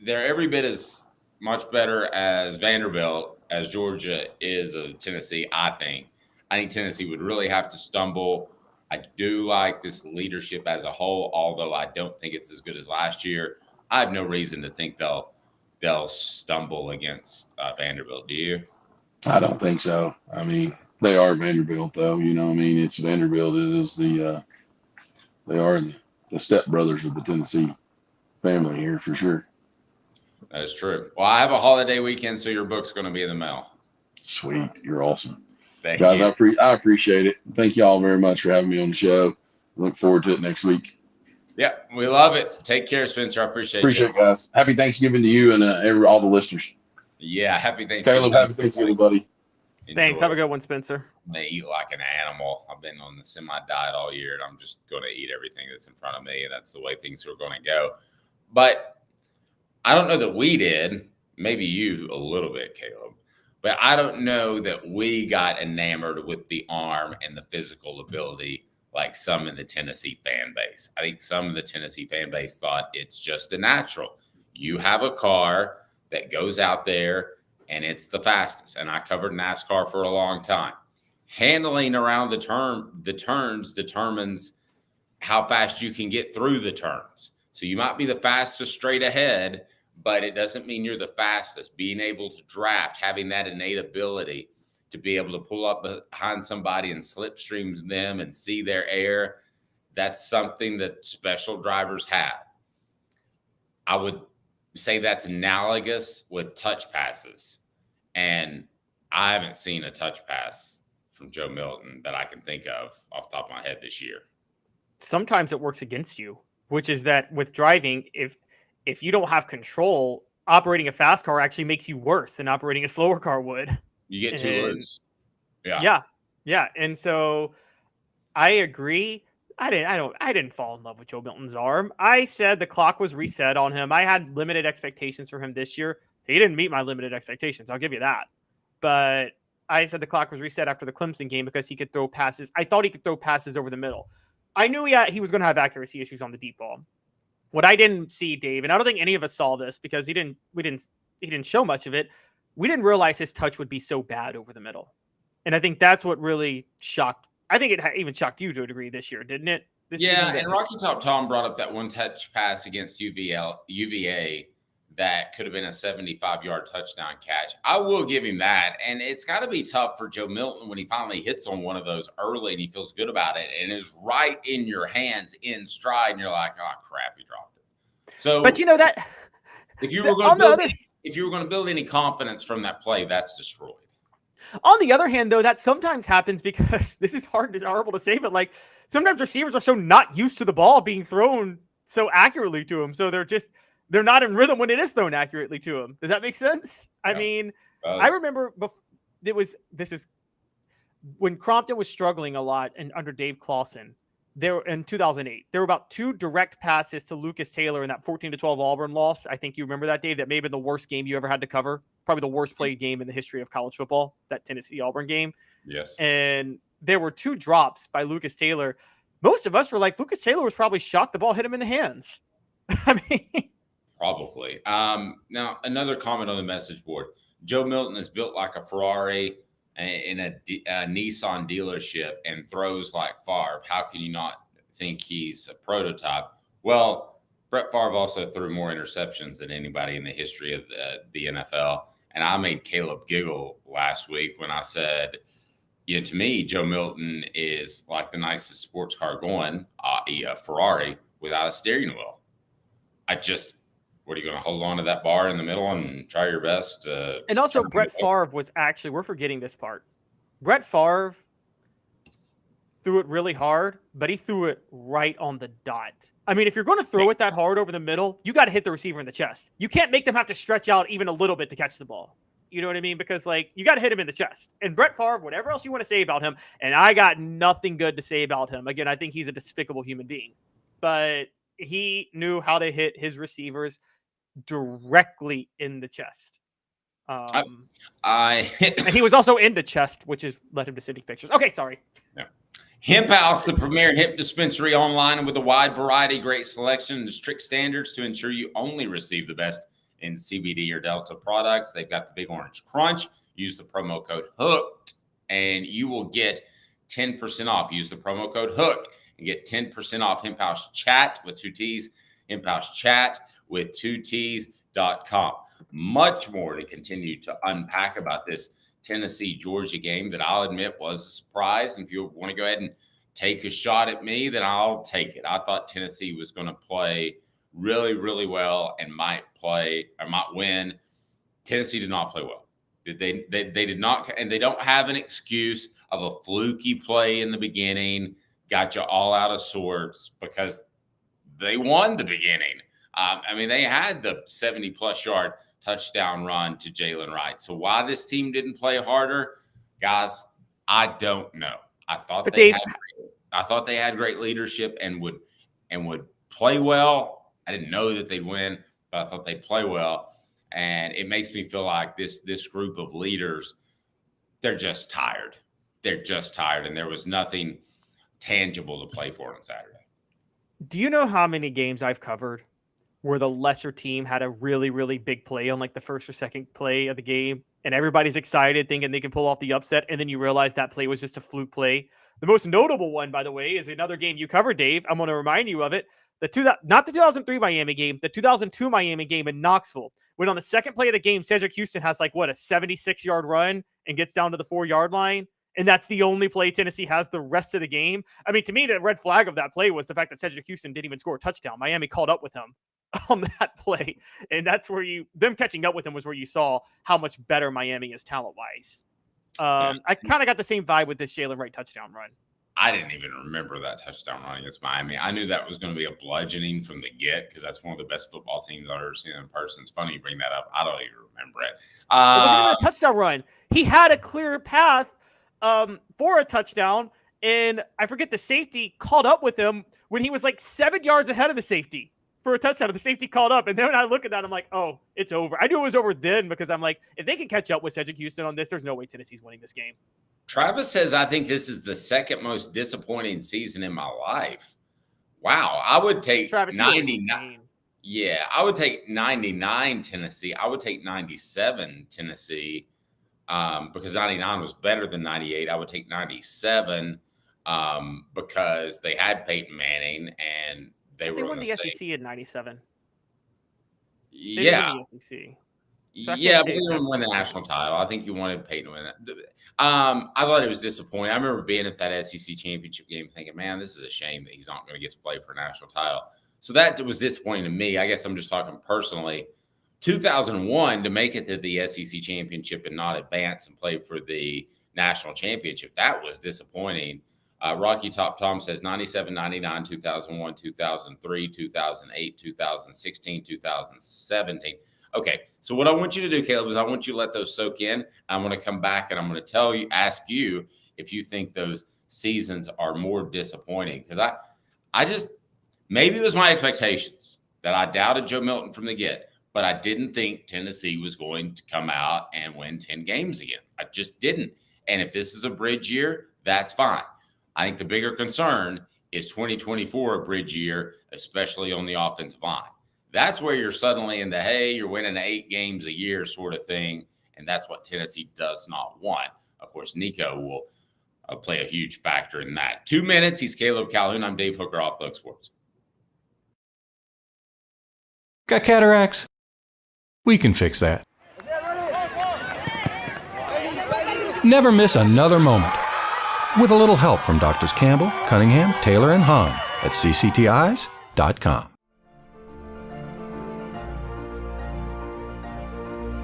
they're every bit as much better as Vanderbilt as Georgia is of Tennessee, I think. I think Tennessee would really have to stumble. I do like this leadership as a whole, although I don't think it's as good as last year. I have no reason to think they'll stumble against Vanderbilt. Do you? I don't think so. I mean, they are Vanderbilt, though. You know what I mean? It's Vanderbilt. It is they are the stepbrothers of the Tennessee family here for sure. That is true. Well, I have a holiday weekend, so your book's going to be in the mail. Sweet. You're awesome. Thank Guys, you. I appreciate it. Thank you all very much for having me on the show. Look forward to it next week. Yeah, we love it. Take care, Spencer. I appreciate it, guys. Happy Thanksgiving to you and all the listeners. Yeah, happy Thanksgiving. Caleb, happy Thanksgiving, buddy. Thanks. Have a good one, Spencer. I'm going to eat like an animal. I've been on the semi-diet all year, and I'm just going to eat everything that's in front of me, and that's the way things are going to go. But I don't know that we did. Maybe you a little bit, Caleb. But I don't know that we got enamored with the arm and the physical ability like some in the Tennessee fan base. I think some of the Tennessee fan base thought it's just a natural. You have a car that goes out there and it's the fastest. And I covered NASCAR for a long time. Handling around the turns determines how fast you can get through the turns. So you might be the fastest straight ahead, but it doesn't mean you're the fastest. Being able to draft, having that innate ability to be able to pull up behind somebody and slipstream them and see their air, that's something that special drivers have. I would say that's analogous with touch passes. And I haven't seen a touch pass from Joe Milton that I can think of off the top of my head this year. Sometimes it works against you, which is that with driving, if you don't have control, operating a fast car actually makes you worse than operating a slower car would. You get too loose. Yeah. And so I agree. I didn't fall in love with Joe Milton's arm. I said the clock was reset on him. I had limited expectations for him this year. He didn't meet my limited expectations. I'll give you that. But I said the clock was reset after the Clemson game because he could throw passes. I thought he could throw passes over the middle. I knew he was going to have accuracy issues on the deep ball. What I didn't see, Dave, and I don't think any of us saw this because he didn't show much of it. We didn't realize his touch would be so bad over the middle. And I think that's what really shocked. I think it even shocked you to a degree this year, didn't it? This Yeah, season and Rocky Top Tom brought up that one-touch pass against UVA that could have been a 75-yard touchdown catch. I will give him that. And it's got to be tough for Joe Milton when he finally hits on one of those early and he feels good about it and is right in your hands in stride. And you're like, oh, crap, he dropped it. So, but you know that if you were going to build any confidence from that play, that's destroyed. On the other hand, though, that sometimes happens because this is horrible to say, but like sometimes receivers are so not used to the ball being thrown so accurately to them. So they're not in rhythm when it is thrown accurately to them. Does that make sense? I mean, I remember this is when Crompton was struggling a lot and under Dave Clawson. There in 2008, there were about 2 direct passes to Lucas Taylor in that 14-12 Auburn loss. I think you remember that, Dave. That may have been the worst game you ever had to cover. Probably the worst played game in the history of college football, that Tennessee-Auburn game. Yes. And there were 2 drops by Lucas Taylor. Most of us were like, Lucas Taylor was probably shocked the ball hit him in the hands. I mean, probably. Now, another comment on the message board. Joe Milton is built like a Ferrari in a Nissan dealership and throws like Favre. How can you not think he's a prototype? Well, Brett Favre also threw more interceptions than anybody in the history of the NFL. And I made Caleb giggle last week when I said, to me, Joe Milton is like the nicest sports car going, i.e. a Ferrari without a steering wheel. What are you going to hold on to that bar in the middle and try your best? And also, Brett Favre was actually, we're forgetting this part. Brett Favre threw it really hard, but he threw it right on the dot. I mean, if you're going to throw it that hard over the middle, you got to hit the receiver in the chest. You can't make them have to stretch out even a little bit to catch the ball. You know what I mean? Because, you got to hit him in the chest. And Brett Favre, whatever else you want to say about him, and I got nothing good to say about him. Again, I think he's a despicable human being. But he knew how to hit his receivers directly in the chest. And he was also in the chest, which is led him to sending pictures. Okay, sorry. Yeah. Hemp House, the premier hemp dispensary online with a wide variety, great selection, and strict standards to ensure you only receive the best in CBD or Delta products. They've got the Big Orange Crunch. Use the promo code HOOKED, and you will get 10% off. Use the promo code HOOKED and get 10% off Hemp House Chat with 2 T's. Hemp House Chat with 2T's.com. Much more to continue to unpack about this Tennessee-Georgia game that I'll admit was a surprise. And if you want to go ahead and take a shot at me, then I'll take it. I thought Tennessee was going to play really, really well and might win. Tennessee did not play well. They did not, and they don't have an excuse of a fluky play in the beginning, got you all out of sorts because they won the beginning. They had the 70-plus yard touchdown run to Jalen Wright. So why this team didn't play harder, guys, I don't know. I thought they had great leadership and would play well. I didn't know that they'd win, but I thought they'd play well. And it makes me feel like this group of leaders, they're just tired. They're just tired, and there was nothing tangible to play for on Saturday. Do you know how many games I've covered where the lesser team had a really, really big play on the first or second play of the game, and everybody's excited thinking they can pull off the upset, and then you realize that play was just a fluke play? The most notable one, by the way, is another game you covered, Dave. I'm going to remind you of it. Not the 2003 Miami game, the 2002 Miami game in Knoxville, when on the second play of the game, Cedric Houston has a 76-yard run and gets down to the 4-yard line. And that's the only play Tennessee has the rest of the game. I mean, to me, the red flag of that play was the fact that Cedric Houston didn't even score a touchdown. Miami caught up with him on that play. And that's where them catching up with him was where you saw how much better Miami is talent-wise. I kind of got the same vibe with this Jalen Wright touchdown run. I didn't even remember that touchdown run against Miami. I knew that was going to be a bludgeoning from the get because that's one of the best football teams I've ever seen in person. It's funny you bring that up. I don't even remember it. It wasn't even a touchdown run. He had a clear path for a touchdown, and I forget the safety caught up with him when he was 7 yards ahead of the safety for a touchdown. The safety called up, and then when I look at that, I'm like, oh, it's over. I knew it was over then because I'm like, if they can catch up with Cedric Houston on this, there's no way Tennessee's winning this game. Travis says, I think this is the second most disappointing season in my life. Wow. I would take 99. Yeah, I would take 99 Tennessee. I would take 97 Tennessee because 99 was better than 98. I would take 97. because they had Peyton Manning and they They were won on the same. SEC in '97. They Yeah, didn't win the SEC. So I can't yeah, but say they didn't that's win the national title. I think you wanted Peyton to win that. I thought it was disappointing. I remember being at that SEC championship game thinking, man, this is a shame that he's not going to get to play for a national title. So that was disappointing to me. I guess I'm just talking personally. 2001, to make it to the SEC championship and not advance and play for the national championship, that was disappointing. Rocky Top Tom says 97, 99, 2001, 2003, 2008, 2016, 2017. Okay, so what I want you to do, Caleb, is I want you to let those soak in. I'm going to come back and I'm going to ask you if you think those seasons are more disappointing. Because I just, maybe it was my expectations that I doubted Joe Milton from the get, but I didn't think Tennessee was going to come out and win 10 games again. I just didn't. And if this is a bridge year, that's fine. I think the bigger concern is 2024, a bridge year, especially on the offensive line. That's where you're suddenly in the, hey, you're winning 8 games a year sort of thing. And that's what Tennessee does not want. Of course, Nico will play a huge factor in that. 2 minutes. He's Caleb Calhoun. I'm Dave Hooker, Off Look Sports. Got cataracts? We can fix that. Never miss another moment. With a little help from Doctors Campbell, Cunningham, Taylor, and Hahn at cctis.com.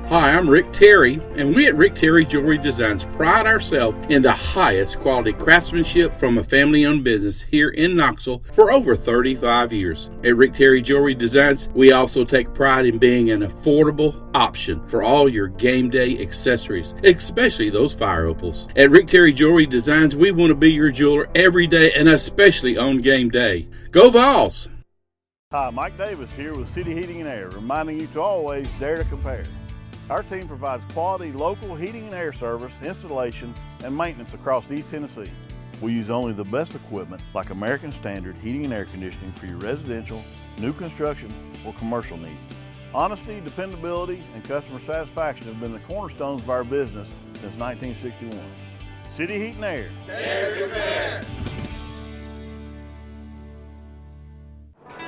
Hi, I'm Rick Terry, and we at Rick Terry Jewelry Designs pride ourselves in the highest quality craftsmanship from a family-owned business here in Knoxville for over 35 years. At Rick Terry Jewelry Designs, we also take pride in being an affordable option for all your game day accessories, especially those fire opals. At Rick Terry Jewelry Designs, we want to be your jeweler every day and especially on game day. Go Vols! Hi, Mike Davis here with City Heating and Air, reminding you to always dare to compare. Our team provides quality local heating and air service, installation, and maintenance across East Tennessee. We use only the best equipment like American Standard heating and air conditioning for your residential, new construction, or commercial needs. Honesty, dependability, and customer satisfaction have been the cornerstones of our business since 1961. City Heat and Air. Dare to compare.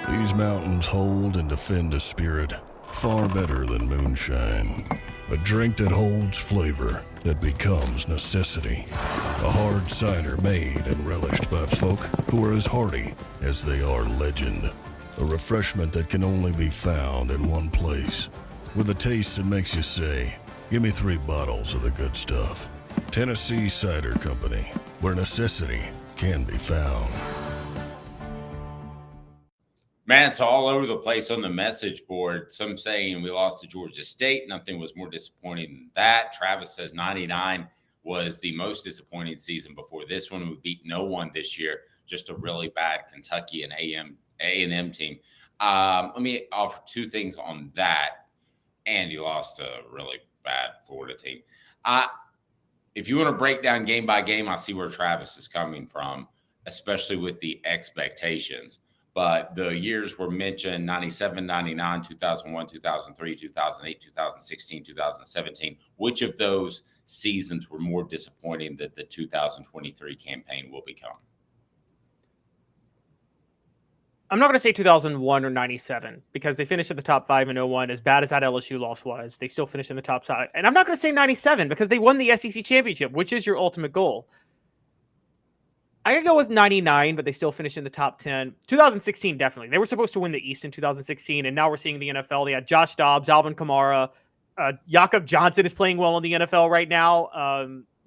These mountains hold and defend a spirit far better than moonshine. A drink that holds flavor, that becomes necessity. A hard cider made and relished by folk who are as hearty as they are legend. A refreshment that can only be found in one place, with a taste that makes you say, give me 3 bottles of the good stuff. Tennessee Cider Company, where necessity can be found. Man, it's all over the place on the message board. Some saying we lost to Georgia State. Nothing was more disappointing than that. Travis says 99 was the most disappointing season before this one. We beat no one this year. Just a really bad Kentucky and A&M team. Let me offer 2 things on that. And you lost a really bad Florida team. If you want to break down game by game, I see where Travis is coming from, especially with the expectations. But the years were mentioned, 97, 99, 2001, 2003, 2008, 2016, 2017. Which of those seasons were more disappointing that the 2023 campaign will become? I'm not going to say 2001 or 97 because they finished in the top 5 in 01. As bad as that LSU loss was, they still finished in the top 5. And I'm not going to say 97 because they won the SEC championship, which is your ultimate goal. I could go with 99, but they still finished in the top 10. 2016, definitely. They were supposed to win the East in 2016, and now we're seeing the NFL. They had Josh Dobbs, Alvin Kamara. Jakob Johnson is playing well in the NFL right now.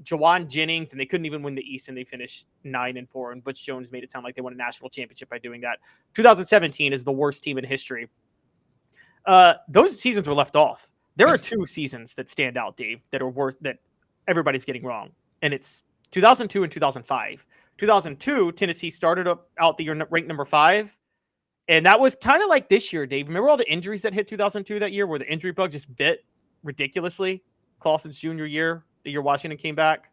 Jawan Jennings, and they couldn't even win the East, and they finished 9-4. And Butch Jones made it sound like they won a national championship by doing that. 2017 is the worst team in history. Those seasons were left off. There are 2 seasons that stand out, Dave, that are worse, that everybody's getting wrong, and it's 2002 and 2005. 2002, Tennessee started out the year ranked number 5. And that was kind of like this year, Dave. Remember all the injuries that hit 2002 that year where the injury bug just bit ridiculously? Clausen's junior year, the year Washington came back.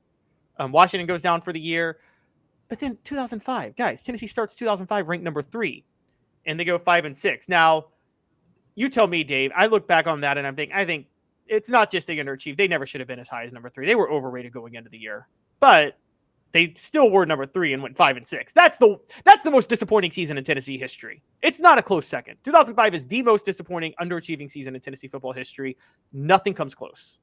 Washington goes down for the year. But then 2005, guys, Tennessee starts 2005 ranked number 3. And they go 5-6. Now, you tell me, Dave, I look back on that and I think it's not just they underachieved. They never should have been as high as number 3. They were overrated going into the year. But They still were number 3 and went 5-6. That's the most disappointing season in Tennessee history. It's not a close second. 2005 is the most disappointing, underachieving season in Tennessee football history. Nothing comes close.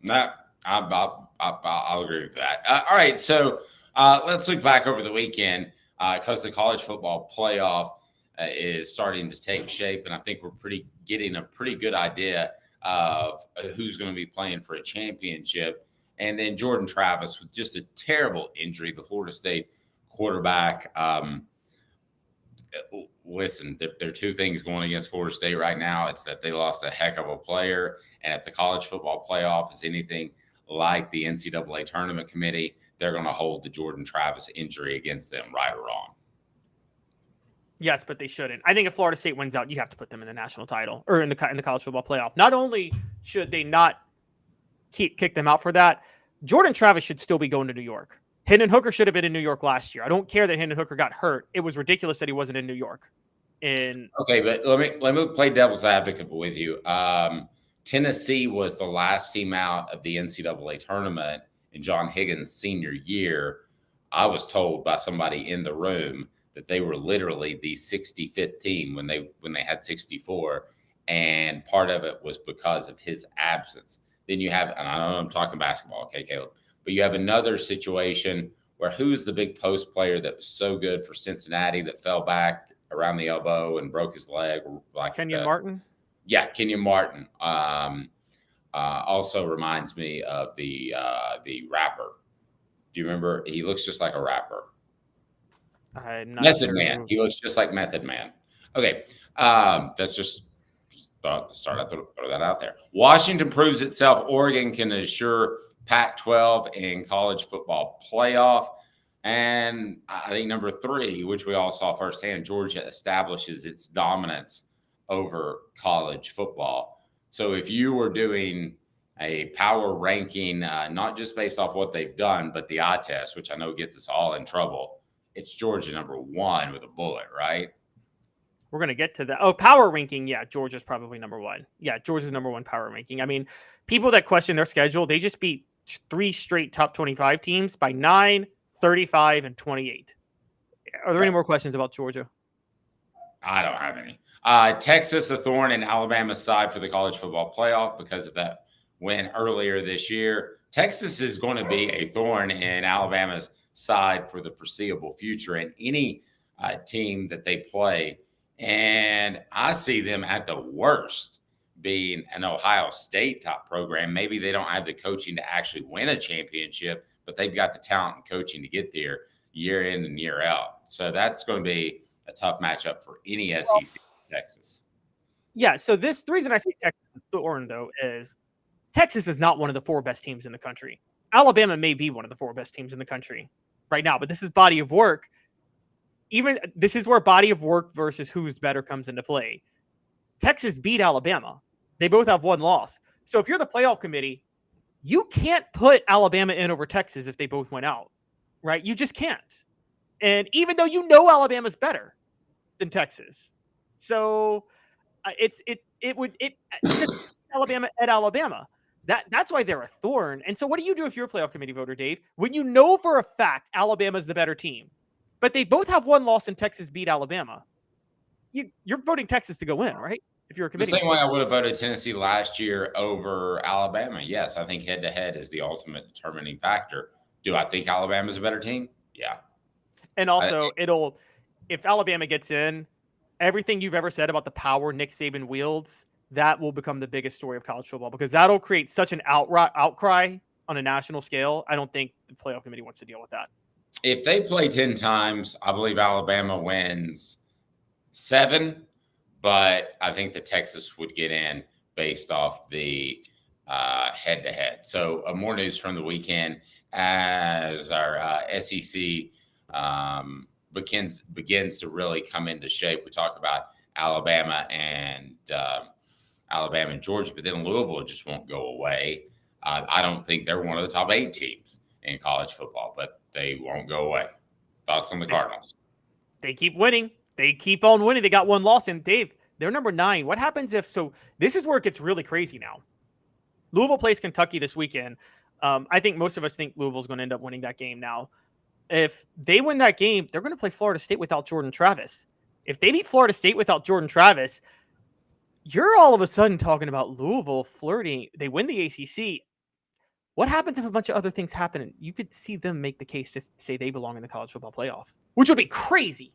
No, I'll agree with that. All right, so let's look back over the weekend because the college football playoff is starting to take shape, and I think we're getting a pretty good idea of who's going to be playing for a championship. And then Jordan Travis with just a terrible injury, the Florida State quarterback. Listen, there are two things going against Florida State right now. It's that they lost a heck of a player, and if the college football playoff is anything like the NCAA tournament committee, they're going to hold the Jordan Travis injury against them, right or wrong. Yes, but they shouldn't. I think if Florida State wins out, you have to put them in the national title or in the college football playoff. Not only should they not kick them out for that, Jordan Travis should still be going to New York. Hendon Hooker should have been in New York last year. I don't care that Hendon Hooker got hurt. It was ridiculous that he wasn't in New York. Okay, but let me play devil's advocate with you. Tennessee was the last team out of the NCAA tournament in John Higgins' senior year. I was told by somebody in the room that they were literally the 65th team when they had 64, and part of it was because of his absence. Then you have, and I know I'm talking basketball, okay, Caleb, but you have another situation where who's the big post player that was so good for Cincinnati that fell back around the elbow and broke his leg? Like Kenyon Martin? Yeah, Kenyon Martin. Also reminds me of the rapper. Do you remember? He looks just like a rapper. Method Man. He looks just like Method Man. Okay, that's just throw that out there. Washington proves itself. Oregon can assure Pac-12 in college football playoff. And I think number 3, which we all saw firsthand, Georgia establishes its dominance over college football. So if you were doing a power ranking, not just based off what they've done, but the eye test, which I know gets us all in trouble, it's Georgia number 1 with a bullet, right? We're going to get to that. Oh, power ranking. Yeah, Georgia's probably number 1. Yeah, Georgia's number 1 power ranking. I mean, people that question their schedule, they just beat 3 straight top 25 teams by 9, 35, and 28. Are there any more questions about Georgia? I don't have any. Texas, a thorn in Alabama's side for the college football playoff because of that win earlier this year. Texas is going to be a thorn in Alabama's side for the foreseeable future in any team that they play. And I see them at the worst being an Ohio State top program. Maybe they don't have the coaching to actually win a championship, but they've got the talent and coaching to get there year in and year out. So that's going to be a tough matchup for any SEC Texas. Yeah, so the reason I say Texas is thorn, though, is Texas is not one of the 4 best teams in the country. Alabama may be one of the 4 best teams in the country right now, but this is body of work. This is where body of work versus who's better comes into play. Texas beat Alabama. They both have 1 loss. So if you're the playoff committee, you can't put Alabama in over Texas if they both went out, right? You just can't. And even though you know Alabama's better than Texas, so it would Alabama at Alabama. That's why they're a thorn. And so what do you do if you're a playoff committee voter, Dave? When you know for a fact Alabama's the better team, but they both have 1 loss and Texas beat Alabama, you're voting Texas to go in, right? If you're a committee. The same way I would have voted Tennessee last year over Alabama. Yes, I think head-to-head is the ultimate determining factor. Do I think Alabama's a better team? Yeah. And also, if Alabama gets in, everything you've ever said about the power Nick Saban wields, that will become the biggest story of college football because that'll create such an outcry on a national scale. I don't think the playoff committee wants to deal with that. If they play 10 times, I believe Alabama wins 7, but I think that Texas would get in based off the head-to-head. So more news from the weekend as our SEC begins to really come into shape. We talk about Alabama and Georgia, but then Louisville just won't go away. I don't think they're one of the top 8 teams in college football, but they won't go away. Thoughts on the Cardinals? They keep winning. They keep on winning. They got 1 loss. And Dave, they're number 9. What happens if, so this is where it gets really crazy now. Louisville plays Kentucky this weekend. I think most of us think Louisville's going to end up winning that game now. If they win that game, they're going to play Florida State without Jordan Travis. If they beat Florida State without Jordan Travis, you're all of a sudden talking about Louisville flirting. They win the ACC. What happens if a bunch of other things happen? You could see them make the case to say they belong in the college football playoff, which would be crazy,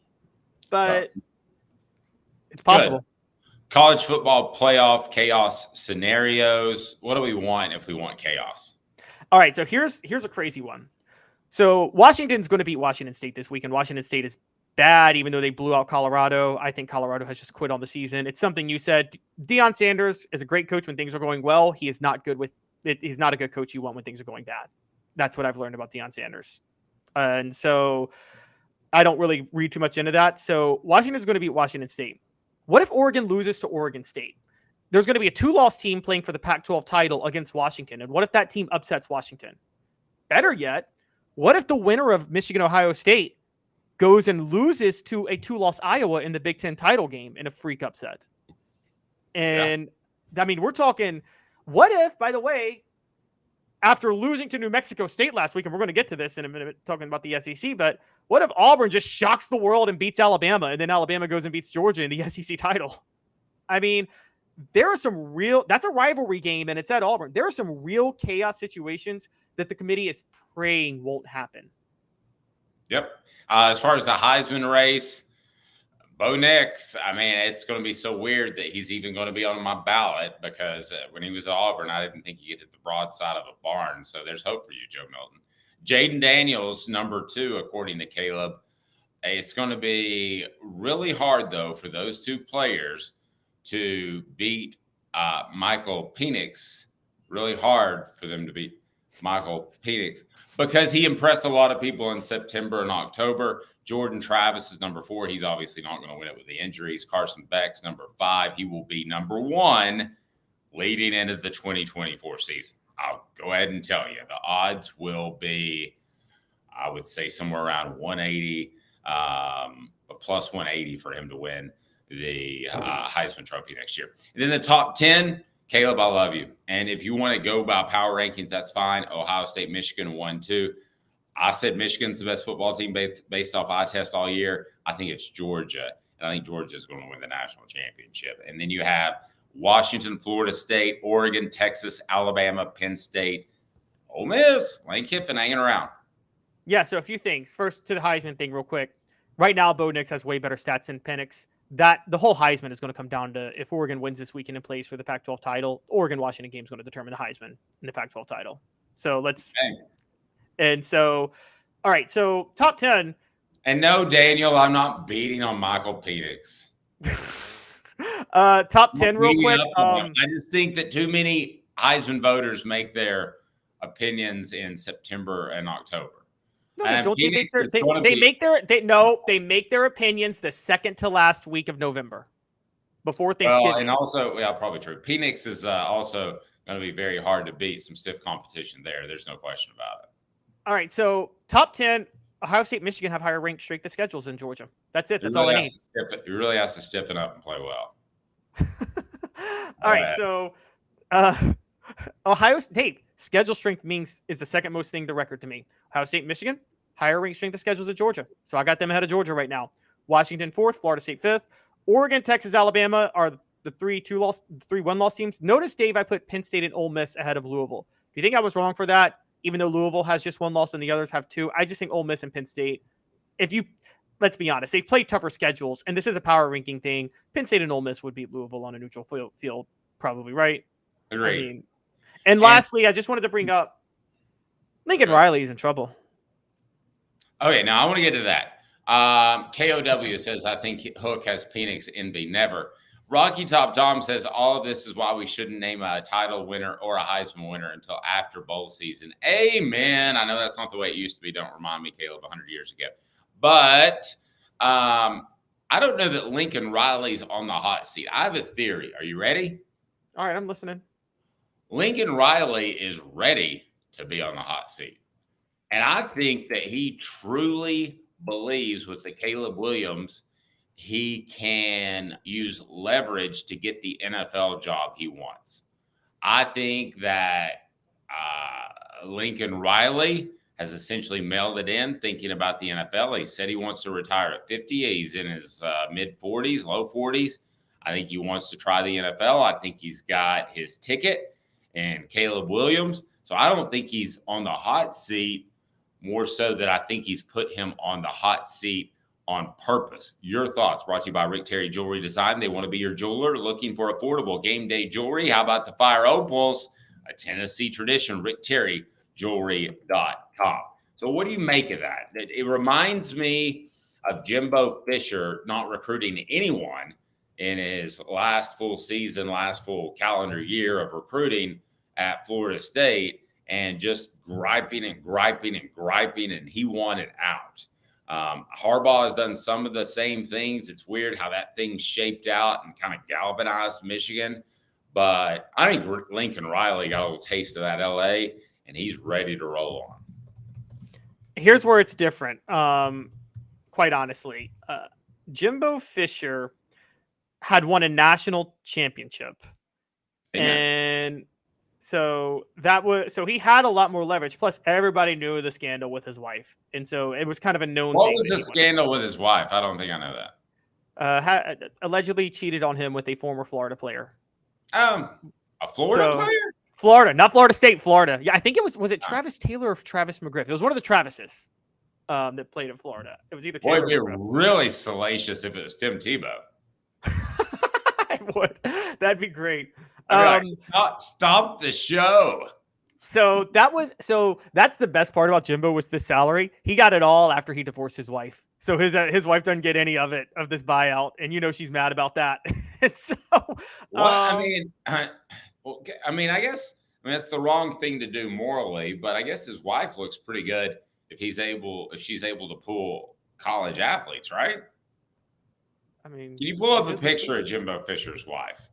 but it's possible. Good. College football playoff chaos scenarios. What do we want if we want chaos? All right, so here's a crazy one. So Washington's going to beat Washington State this week, and Washington State is bad, even though they blew out Colorado. I think Colorado has just quit on the season. It's something you said. Deion Sanders is a great coach when things are going well. He is not good with it. He's not a good coach you want when things are going bad. That's what I've learned about Deion Sanders. And so I don't really read too much into that. So Washington's going to beat Washington State. What if Oregon loses to Oregon State? There's going to be a 2-loss team playing for the Pac-12 title against Washington. And what if that team upsets Washington? Better yet, what if the winner of Michigan-Ohio State goes and loses to a 2-loss Iowa in the Big Ten title game in a freak upset? And I mean, we're talking, what if, by the way, after losing to New Mexico State last week, and we're going to get to this in a minute, talking about the SEC, but what if Auburn just shocks the world and beats Alabama, and then Alabama goes and beats Georgia in the SEC title? I mean, there are some real, that's a rivalry game, and it's at Auburn. There are some real chaos situations that the committee is praying won't happen. Yep. As far as the Heisman race, Bo Nix, I mean, it's going to be so weird that he's even going to be on my ballot, because when he was at Auburn, I didn't think he'd hit the broadside of a barn. So there's hope for you, Joe Milton. Jaden Daniels, number 2, according to Caleb. It's going to be really hard, though, for those two players to beat Michael Penix. Really hard for them to beat Michael Penix, because he impressed a lot of people in September and October. Jordan Travis is number 4. He's obviously not going to win it with the injuries. Carson Beck's number 5. He will be number 1 leading into the 2024 season. I'll go ahead and tell you the odds will be, I would say, somewhere around 180, plus 180 for him to win the Heisman Trophy next year. And then the top 10, Caleb, I love you. And if you want to go by power rankings, that's fine. Ohio State, Michigan, 1, 2. I said Michigan's the best football team based off eye test all year. I think it's Georgia. And I think Georgia is going to win the national championship. And then you have Washington, Florida State, Oregon, Texas, Alabama, Penn State, Ole Miss, Lane Kiffin hanging around. Yeah, so a few things. First, to the Heisman thing real quick. Right now, Bo Nix has way better stats than Penix. That the whole Heisman is going to come down to if Oregon wins this weekend and plays for the Pac-12 title. Oregon-Washington game is going to determine the Heisman in the Pac-12 title. So let's and so all right, so top 10. And no, Daniel, I'm not beating on Michael Penix. Top 10 real quick. I just think that too many Heisman voters make their opinions in September and October. No, they don't. They make their opinions the second to last week of November, before Thanksgiving. Well, and also, yeah, probably true. Penix is also going to be very hard to beat. Some stiff competition there. There's no question about it. All right, so top 10, Ohio State, Michigan have higher ranked strength of schedules than Georgia. That's it. That's all I need. He really has to stiffen up and play well. All right, so Ohio State schedule strength is the second most thing to record to me. Ohio State, Michigan, higher ranked strength of schedules than Georgia. So I got them ahead of Georgia right now. Washington 4th, Florida State 5th. Oregon, Texas, Alabama are the 3 1-loss teams. Notice, Dave, I put Penn State and Ole Miss ahead of Louisville. Do you think I was wrong for that? Even though Louisville has just 1 loss and the others have 2, I just think Ole Miss and Penn State, let's be honest, they've played tougher schedules, and this is a power ranking thing. Penn State and Ole Miss would beat Louisville on a neutral field, probably, right? Agreed. And lastly, I just wanted to bring up Lincoln Riley is in trouble. Okay, now I want to get to that. KOW says, I think Hook has Penix envy. Never. Rocky Top Tom says, all of this is why we shouldn't name a title winner or a Heisman winner until after bowl season. Amen. I know that's not the way it used to be. Don't remind me, Caleb, 100 years ago. But I don't know that Lincoln Riley's on the hot seat. I have a theory. Are you ready? All right, I'm listening. Lincoln Riley is ready to be on the hot seat. And I think that he truly believes with the Caleb Williams, he can use leverage to get the NFL job he wants. I think that Lincoln Riley has essentially mailed it in thinking about the NFL. He said he wants to retire at 50. He's in his mid-40s, low 40s. I think he wants to try the NFL. I think he's got his ticket and Caleb Williams. So I don't think he's on the hot seat, more so that I think he's put him on the hot seat on purpose. Your thoughts, brought to you by Rick Terry Jewelry Design. They want to be your jeweler looking for affordable game day jewelry. How about the Fire Opals, a Tennessee tradition? RickTerryJewelry.com. So what do you make of that? It reminds me of Jimbo Fisher not recruiting anyone in his last full season, last full calendar year of recruiting at Florida State, and just griping, and he wanted out. Harbaugh has done some of the same things. It's weird how that thing shaped out and kind of galvanized Michigan. But I think Lincoln Riley got a little taste of that LA, and he's ready to roll on. Here's where it's different. Quite honestly, Jimbo Fisher had won a national championship. Amen. And so he had a lot more leverage. Plus, everybody knew the scandal with his wife. And so it was kind of a known What thing. was the scandal with his wife? I don't think I know that. Allegedly cheated on him with a former Florida player. A Florida player? Florida, not Florida State, Florida. Yeah, I think it was it Travis Taylor or Travis McGriff? It was one of the Travises that played in Florida. It was either Taylor. Boy, it'd be really salacious if it was Tim Tebow. I would. That'd be great. I'd be like, stop the show. So that's the best part about Jimbo was the salary. He got it all after he divorced his wife. So his wife doesn't get any of this buyout, and she's mad about that. And so, I guess that's the wrong thing to do morally, but I guess his wife looks pretty good if she's able to pull college athletes, right? I mean, can you pull up a picture of Jimbo Fisher's wife?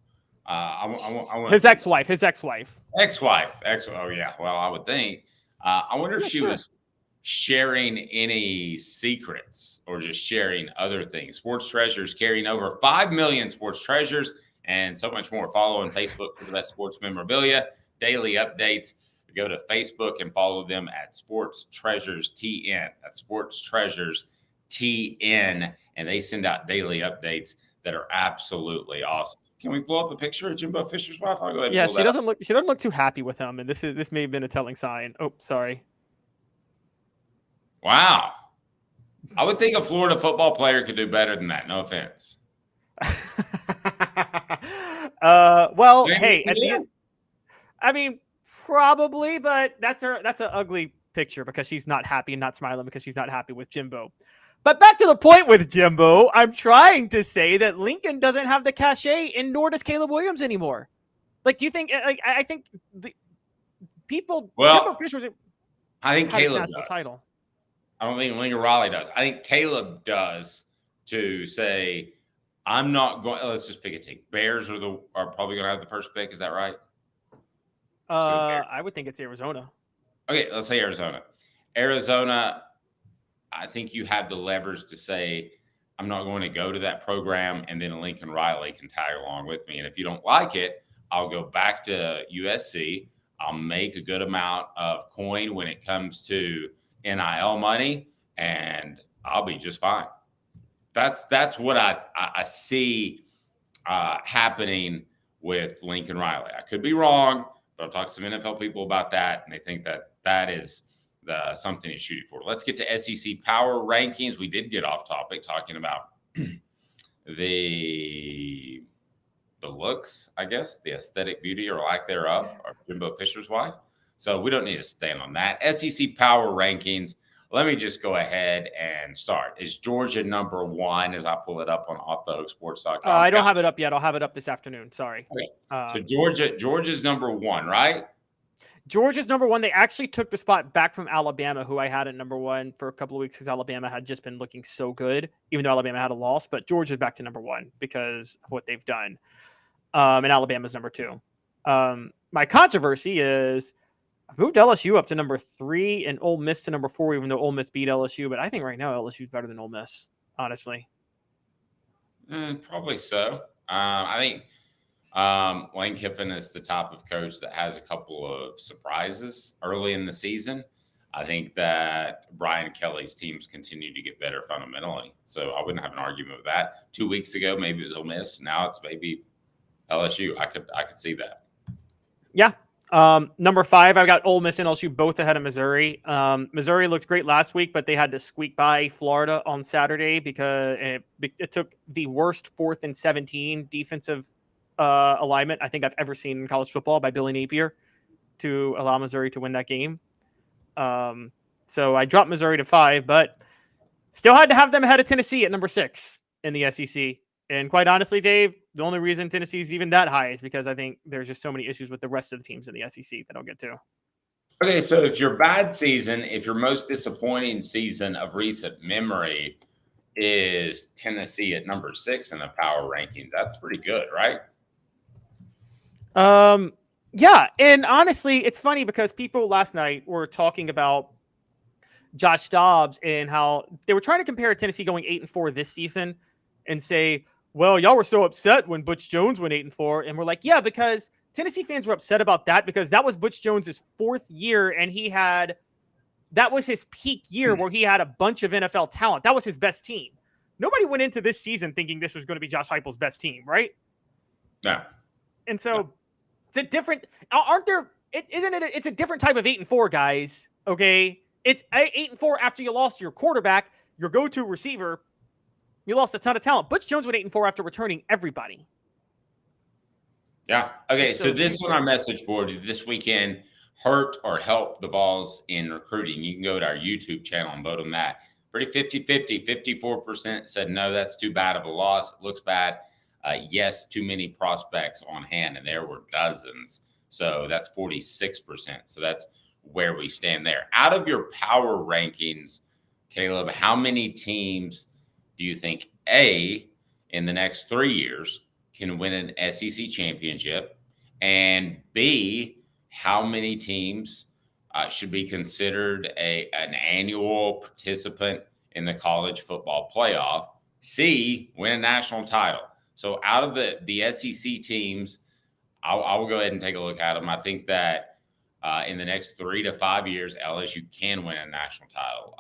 I want his ex-wife. Oh yeah. Well, I would think. I wonder if she was sharing any secrets or just sharing other things. Sports Treasures carrying over 5 million sports treasures and so much more. Follow on Facebook for the best sports memorabilia, daily updates. Go to Facebook and follow them at Sports Treasures TN. That's Sports Treasures TN, and they send out daily updates that are absolutely awesome. Can we pull up a picture of Jimbo Fisher's wife? I'll go ahead and yeah, pull she that doesn't up. She doesn't look too happy with him, and this may have been a telling sign. Oh, sorry. Wow. I would think a Florida football player could do better than that. No offense. Well, Maybe hey, at the end, I mean, probably, but that's an ugly picture because she's not happy and not smiling because she's not happy with Jimbo. But back to the point with Jimbo, I'm trying to say that Lincoln doesn't have the cachet, and nor does Caleb Williams anymore. Like, do you think? Like, I think the people. Well, Jimbo Fisher was. I think Caleb does. Title. I don't think Lincoln Riley does. I think Caleb does to say, I'm not going. Let's just pick a team. Bears are probably going to have the first pick. Is that right? I would think it's Arizona. Okay, let's say Arizona. Arizona, I think you have the leverage to say, I'm not going to go to that program, and then Lincoln Riley can tag along with me. And if you don't like it, I'll go back to USC. I'll make a good amount of coin when it comes to NIL money, and I'll be just fine. That's what I see happening with Lincoln Riley. I could be wrong, but I've talked to some NFL people about that, and they think that is something he's shooting for. Let's get to SEC power rankings. We did get off topic talking about the looks, I guess, the aesthetic beauty or lack thereof of Jimbo Fisher's wife. So we don't need to stand on that. SEC power rankings. Let me just go ahead and start. Is Georgia number one as I pull it up on offthehooksports.com? I don't have it up yet. I'll have it up this afternoon. Sorry. Okay. So Georgia's number one, right? Georgia's number one. They actually took the spot back from Alabama, who I had at number one for a couple of weeks because Alabama had just been looking so good, even though Alabama had a loss. But Georgia's back to number one because of what they've done. And Alabama's number two. My controversy is I've moved LSU up to number 3 and Ole Miss to number 4, even though Ole Miss beat LSU. But I think right now LSU is better than Ole Miss, honestly. Probably so. I think Lane Kiffin is the type of coach that has a couple of surprises early in the season. I think that Brian Kelly's teams continue to get better fundamentally. So I wouldn't have an argument with that. 2 weeks ago, maybe it was Ole Miss. Now it's maybe LSU. I could see that. Yeah. Number 5, I've got Ole Miss and LSU both ahead of Missouri. Missouri looked great last week, but they had to squeak by Florida on Saturday because it took the worst 4th and 17 defensive alignment I think I've ever seen in college football by Billy Napier to allow Missouri to win that game. So I dropped Missouri to 5, but still had to have them ahead of Tennessee at number 6 in the SEC. And quite honestly, Dave, the only reason Tennessee is even that high is because I think there's just so many issues with the rest of the teams in the SEC that I'll get to. Okay, so if your most disappointing season of recent memory is Tennessee at number 6 in the power rankings, that's pretty good, right? Yeah, and honestly, it's funny because people last night were talking about Josh Dobbs and how they were trying to compare Tennessee going 8-4 this season and say, well, y'all were so upset when Butch Jones went 8-4. And we're like, yeah, because Tennessee fans were upset about that because that was Butch Jones's 4th year. And that was his peak year where he had a bunch of NFL talent. That was his best team. Nobody went into this season thinking this was going to be Josh Heupel's best team, right? No. And so it's a different, it's a different type of 8-4, guys. Okay. It's 8-4 after you lost your quarterback, your go-to receiver. You lost a ton of talent. Butch Jones went 8-4 after returning everybody. Yeah. Okay. So this on our message board this weekend, hurt or help the Vols in recruiting. You can go to our YouTube channel and vote on that. Pretty 50-50. 54% said, no, that's too bad of a loss. It looks bad. Yes, too many prospects on hand. And there were dozens. So that's 46%. So that's where we stand there. Out of your power rankings, Caleb, how many teams do you think, A, in the next 3 years can win an SEC championship? And B, how many teams should be considered an annual participant in the college football playoff? C, win a national title. So out of the SEC teams, I will go ahead and take a look at them. I think that in the next 3 to 5 years, LSU can win a national title.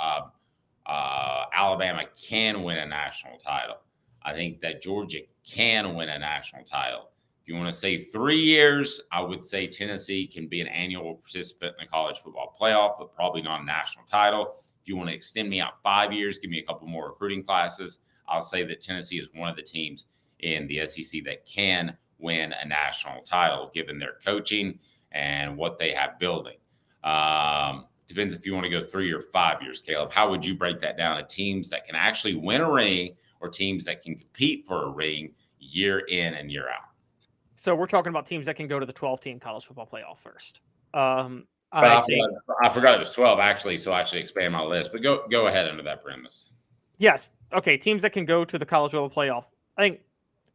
Alabama can win a national title. I think that Georgia can win a national title. If you want to say 3 years, I would say Tennessee can be an annual participant in the college football playoff, but probably not a national title. If you want to extend me out 5 years, give me a couple more recruiting classes, I'll say that Tennessee is one of the teams in the SEC that can win a national title, given their coaching and what they have building. Depends if you want to go 3 or 5 years, Caleb. How would you break that down to teams that can actually win a ring or teams that can compete for a ring year in and year out? So we're talking about teams that can go to the 12-team college football playoff first. I forgot it was 12, actually, so I actually expand my list. But go ahead under that premise. Yes. Okay, teams that can go to the college football playoff. I think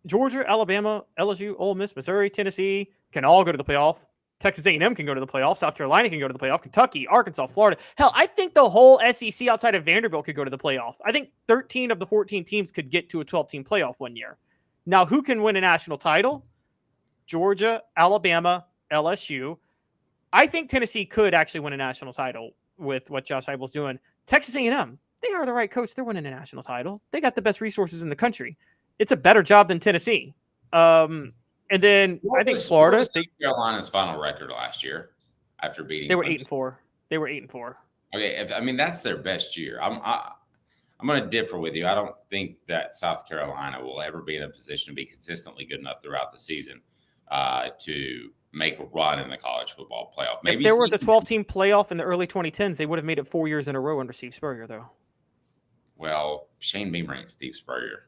Georgia, Alabama, LSU, Ole Miss, Missouri, Tennessee can all go to the playoff. Texas A&M can go to the playoff. South Carolina can go to the playoff. Kentucky, Arkansas, Florida. Hell, I think the whole SEC outside of Vanderbilt could go to the playoff. I think 13 of the 14 teams could get to a 12-team playoff one year. Now, who can win a national title? Georgia, Alabama, LSU. I think Tennessee could actually win a national title with what Josh Heupel's doing. Texas A&M, they are the right coach. They're winning a national title. They got the best resources in the country. It's a better job than Tennessee. And then I think Florida. South Carolina's final record last year after beating. They were 8-4. They were 8-4. Okay, that's their best year. I'm going to differ with you. I don't think that South Carolina will ever be in a position to be consistently good enough throughout the season to make a run in the college football playoff. Maybe if there was a 12-team playoff in the early 2010s, they would have made it 4 years in a row under Steve Spurrier, though. Well, Shane Beamer ain't Steve Spurrier.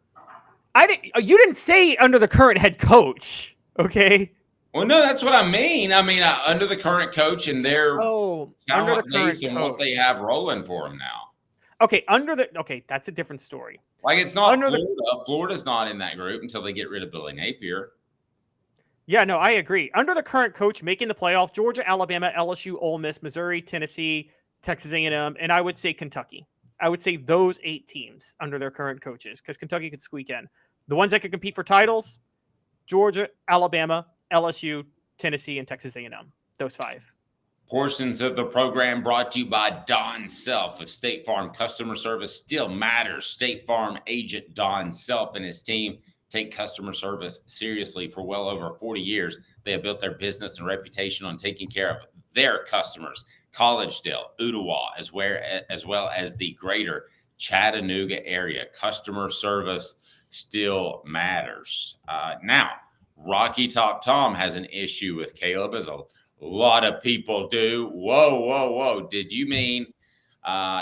You didn't say under the current head coach, okay? Well, no, that's what I mean. Under the current coach and their under the current and what they have rolling for them now. Okay, that's a different story. Like it's not Florida. Florida's not in that group until they get rid of Billy Napier. Yeah, no, I agree. Under the current coach making the playoff, Georgia, Alabama, LSU, Ole Miss, Missouri, Tennessee, Texas A&M, and I would say Kentucky. I would say those 8 teams under their current coaches because Kentucky could squeak in. The ones that could compete for titles, Georgia, Alabama, LSU, Tennessee, and Texas A&M. Those 5. Portions of the program brought to you by Don Self of State Farm. Customer service still matters. State Farm agent Don Self and his team take customer service seriously. For well over 40 years, they have built their business and reputation on taking care of their customers. Collegedale, Ottawa, as well as the greater Chattanooga area. Customer service still matters. Now, Rocky Top Tom has an issue with Caleb, as a lot of people do. Whoa. Did you mean,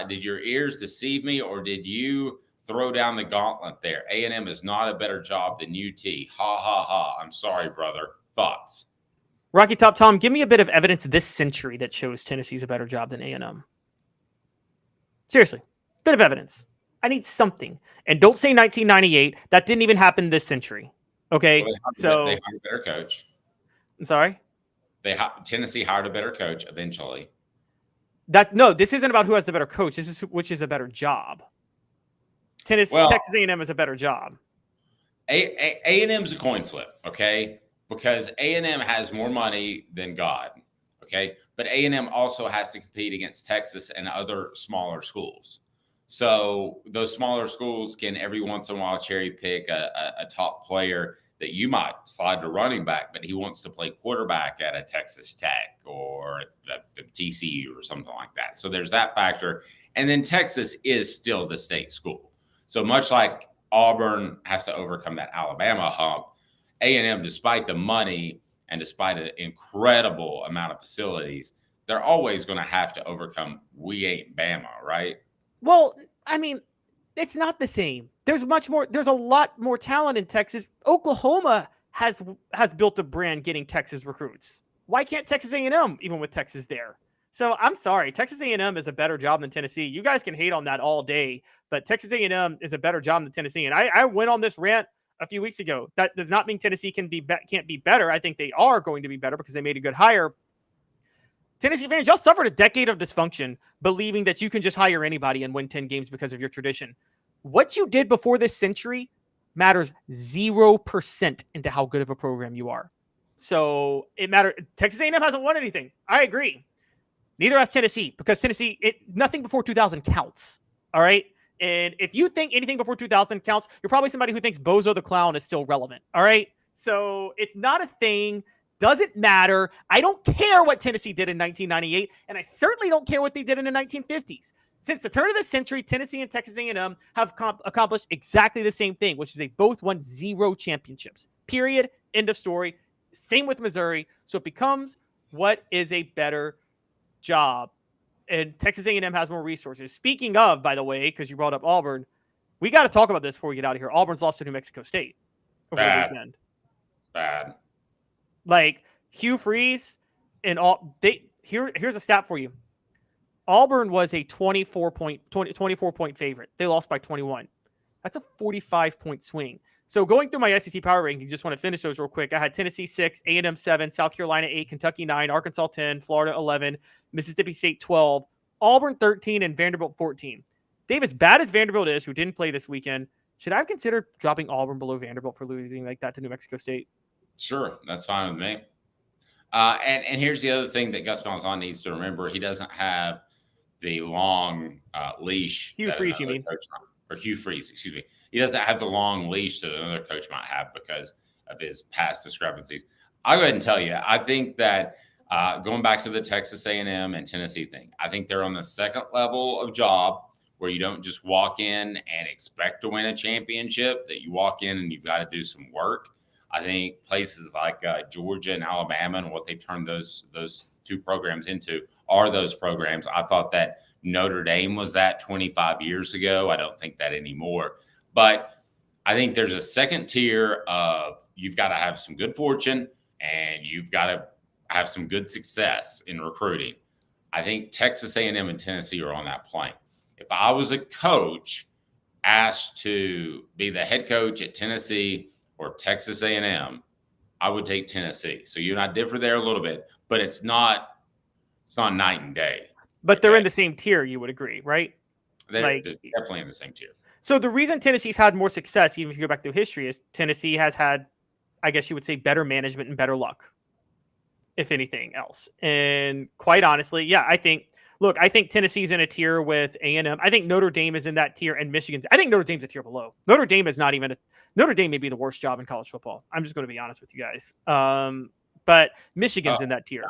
did your ears deceive me, or did you throw down the gauntlet there? A&M is not a better job than UT. Ha, ha, ha. I'm sorry, brother. Thoughts? Rocky Top Tom, give me a bit of evidence this century that shows Tennessee's a better job than A&M. Seriously, bit of evidence. I need something. And don't say 1998. That didn't even happen this century. Okay, well, they hired a better coach. I'm sorry? Tennessee hired a better coach eventually. No, this isn't about who has the better coach. This is which is a better job. Texas A&M is a better job. A&M's a coin flip, okay? Because A&M has more money than God, okay? But A&M also has to compete against Texas and other smaller schools. So those smaller schools can every once in a while cherry pick a top player that you might slide to running back, but he wants to play quarterback at a Texas Tech or a TCU or something like that. So there's that factor. And then Texas is still the state school. So much like Auburn has to overcome that Alabama hump, A&M, despite the money and despite an incredible amount of facilities, they're always going to have to overcome we ain't Bama, right? Well, I mean, it's not the same. There's a lot more talent in Texas. Oklahoma has built a brand getting Texas recruits. Why can't Texas A&M, even with Texas there? So I'm sorry, Texas A&M is a better job than Tennessee. You guys can hate on that all day, but Texas A&M is a better job than Tennessee. And I went on this rant a few weeks ago. That does not mean Tennessee can't be better. I think they are going to be better because they made a good hire. Tennessee fans, y'all suffered a decade of dysfunction believing that you can just hire anybody and win 10 games because of your tradition. What you did before this century matters 0% into how good of a program you are. So it matters. Texas A&M hasn't won anything. I agree. Neither has Tennessee, because Tennessee, nothing before 2000 counts. All right. And if you think anything before 2000 counts, you're probably somebody who thinks Bozo the Clown is still relevant. All right. So it's not a thing. Doesn't matter. I don't care what Tennessee did in 1998, and I certainly don't care what they did in the 1950s. Since the turn of the century, Tennessee and Texas A&M have accomplished exactly the same thing, which is they both won 0 championships. Period. End of story. Same with Missouri. So it becomes what is a better job. And Texas A&M has more resources. Speaking of, by the way, because you brought up Auburn, we got to talk about this before we get out of here. Auburn's lost to New Mexico State over the weekend. Bad. Like Hugh Freeze and all. Here's a stat for you. Auburn was a 24 point favorite. They lost by 21. That's a 45-point swing. So going through my SEC power rankings, just want to finish those real quick. I had Tennessee 6, A&M 7, South Carolina 8, Kentucky 9, Arkansas 10, Florida 11, Mississippi State 12, Auburn 13, and Vanderbilt 14. Dave, as bad as Vanderbilt is, who didn't play this weekend, should I have considered dropping Auburn below Vanderbilt for losing like that to New Mexico State? Sure, that's fine with me. And here's the other thing that Gus Malzahn needs to remember: he doesn't have the long leash. Hugh Freeze, you mean? Or Hugh Freeze, excuse me. He doesn't have the long leash that another coach might have because of his past discrepancies. I'll go ahead and tell you, I think that going back to the Texas A&M and Tennessee thing, I think they're on the second level of job where you don't just walk in and expect to win a championship, that you walk in and you've got to do some work. I think places like Georgia and Alabama and what they've turned those two programs into are those programs. I thought that Notre Dame was that 25 years ago. I don't think that anymore. But I think there's a second tier of you've got to have some good fortune and you've got to have some good success in recruiting. I think Texas A&M and Tennessee are on that plane. If I was a coach asked to be the head coach at Tennessee or Texas A&M, I would take Tennessee. So you and I differ there a little bit, but it's not night and day. But they're in the same tier, you would agree, right? They're definitely in the same tier. So the reason Tennessee's had more success, even if you go back through history, is Tennessee has had, I guess you would say, better management and better luck. if anything else. And quite honestly, yeah, I think Tennessee's in a tier with A&M. I think Notre Dame is in that tier, and Michigan's. I think Notre Dame's a tier below. Notre Dame is not even Notre Dame may be the worst job in college football. I'm just going to be honest with you guys. But Michigan's in that tier.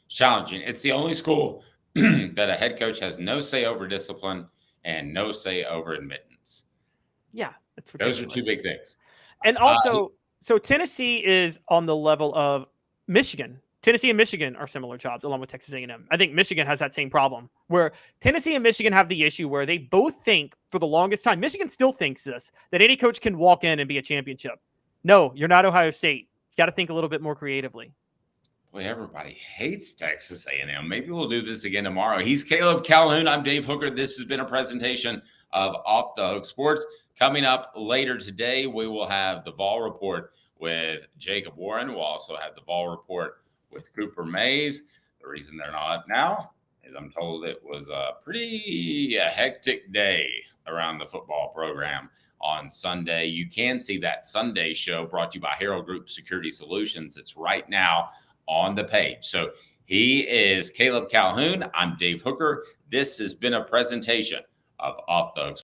Challenging. It's the only school that a head coach has no say over discipline and no say over admittance. Yeah, that's ridiculous. Those are two big things. And also, so Tennessee is on the level of Michigan. Tennessee and Michigan are similar jobs, along with Texas A&M. I think Michigan has that same problem, where Tennessee and Michigan have the issue where they both think, for the longest time, Michigan still thinks this, that any coach can walk in and be a championship. No, you're not Ohio State. You got to think a little bit more creatively. Boy, everybody hates Texas A&M. Maybe we'll do this again tomorrow. He's Caleb Calhoun. I'm Dave Hooker. This has been a presentation of Off the Hook Sports. Coming up later today, we will have the Vol Report with Jacob Warren. We'll also have the Vol Report with Cooper Mays. The reason they're not up now is I'm told it was a pretty hectic day around the football program on Sunday. You can see that Sunday show brought to you by Herald Group Security Solutions. It's right now on the page. So he is Caleb Calhoun. I'm Dave Hooker. This has been a presentation of Off the Hook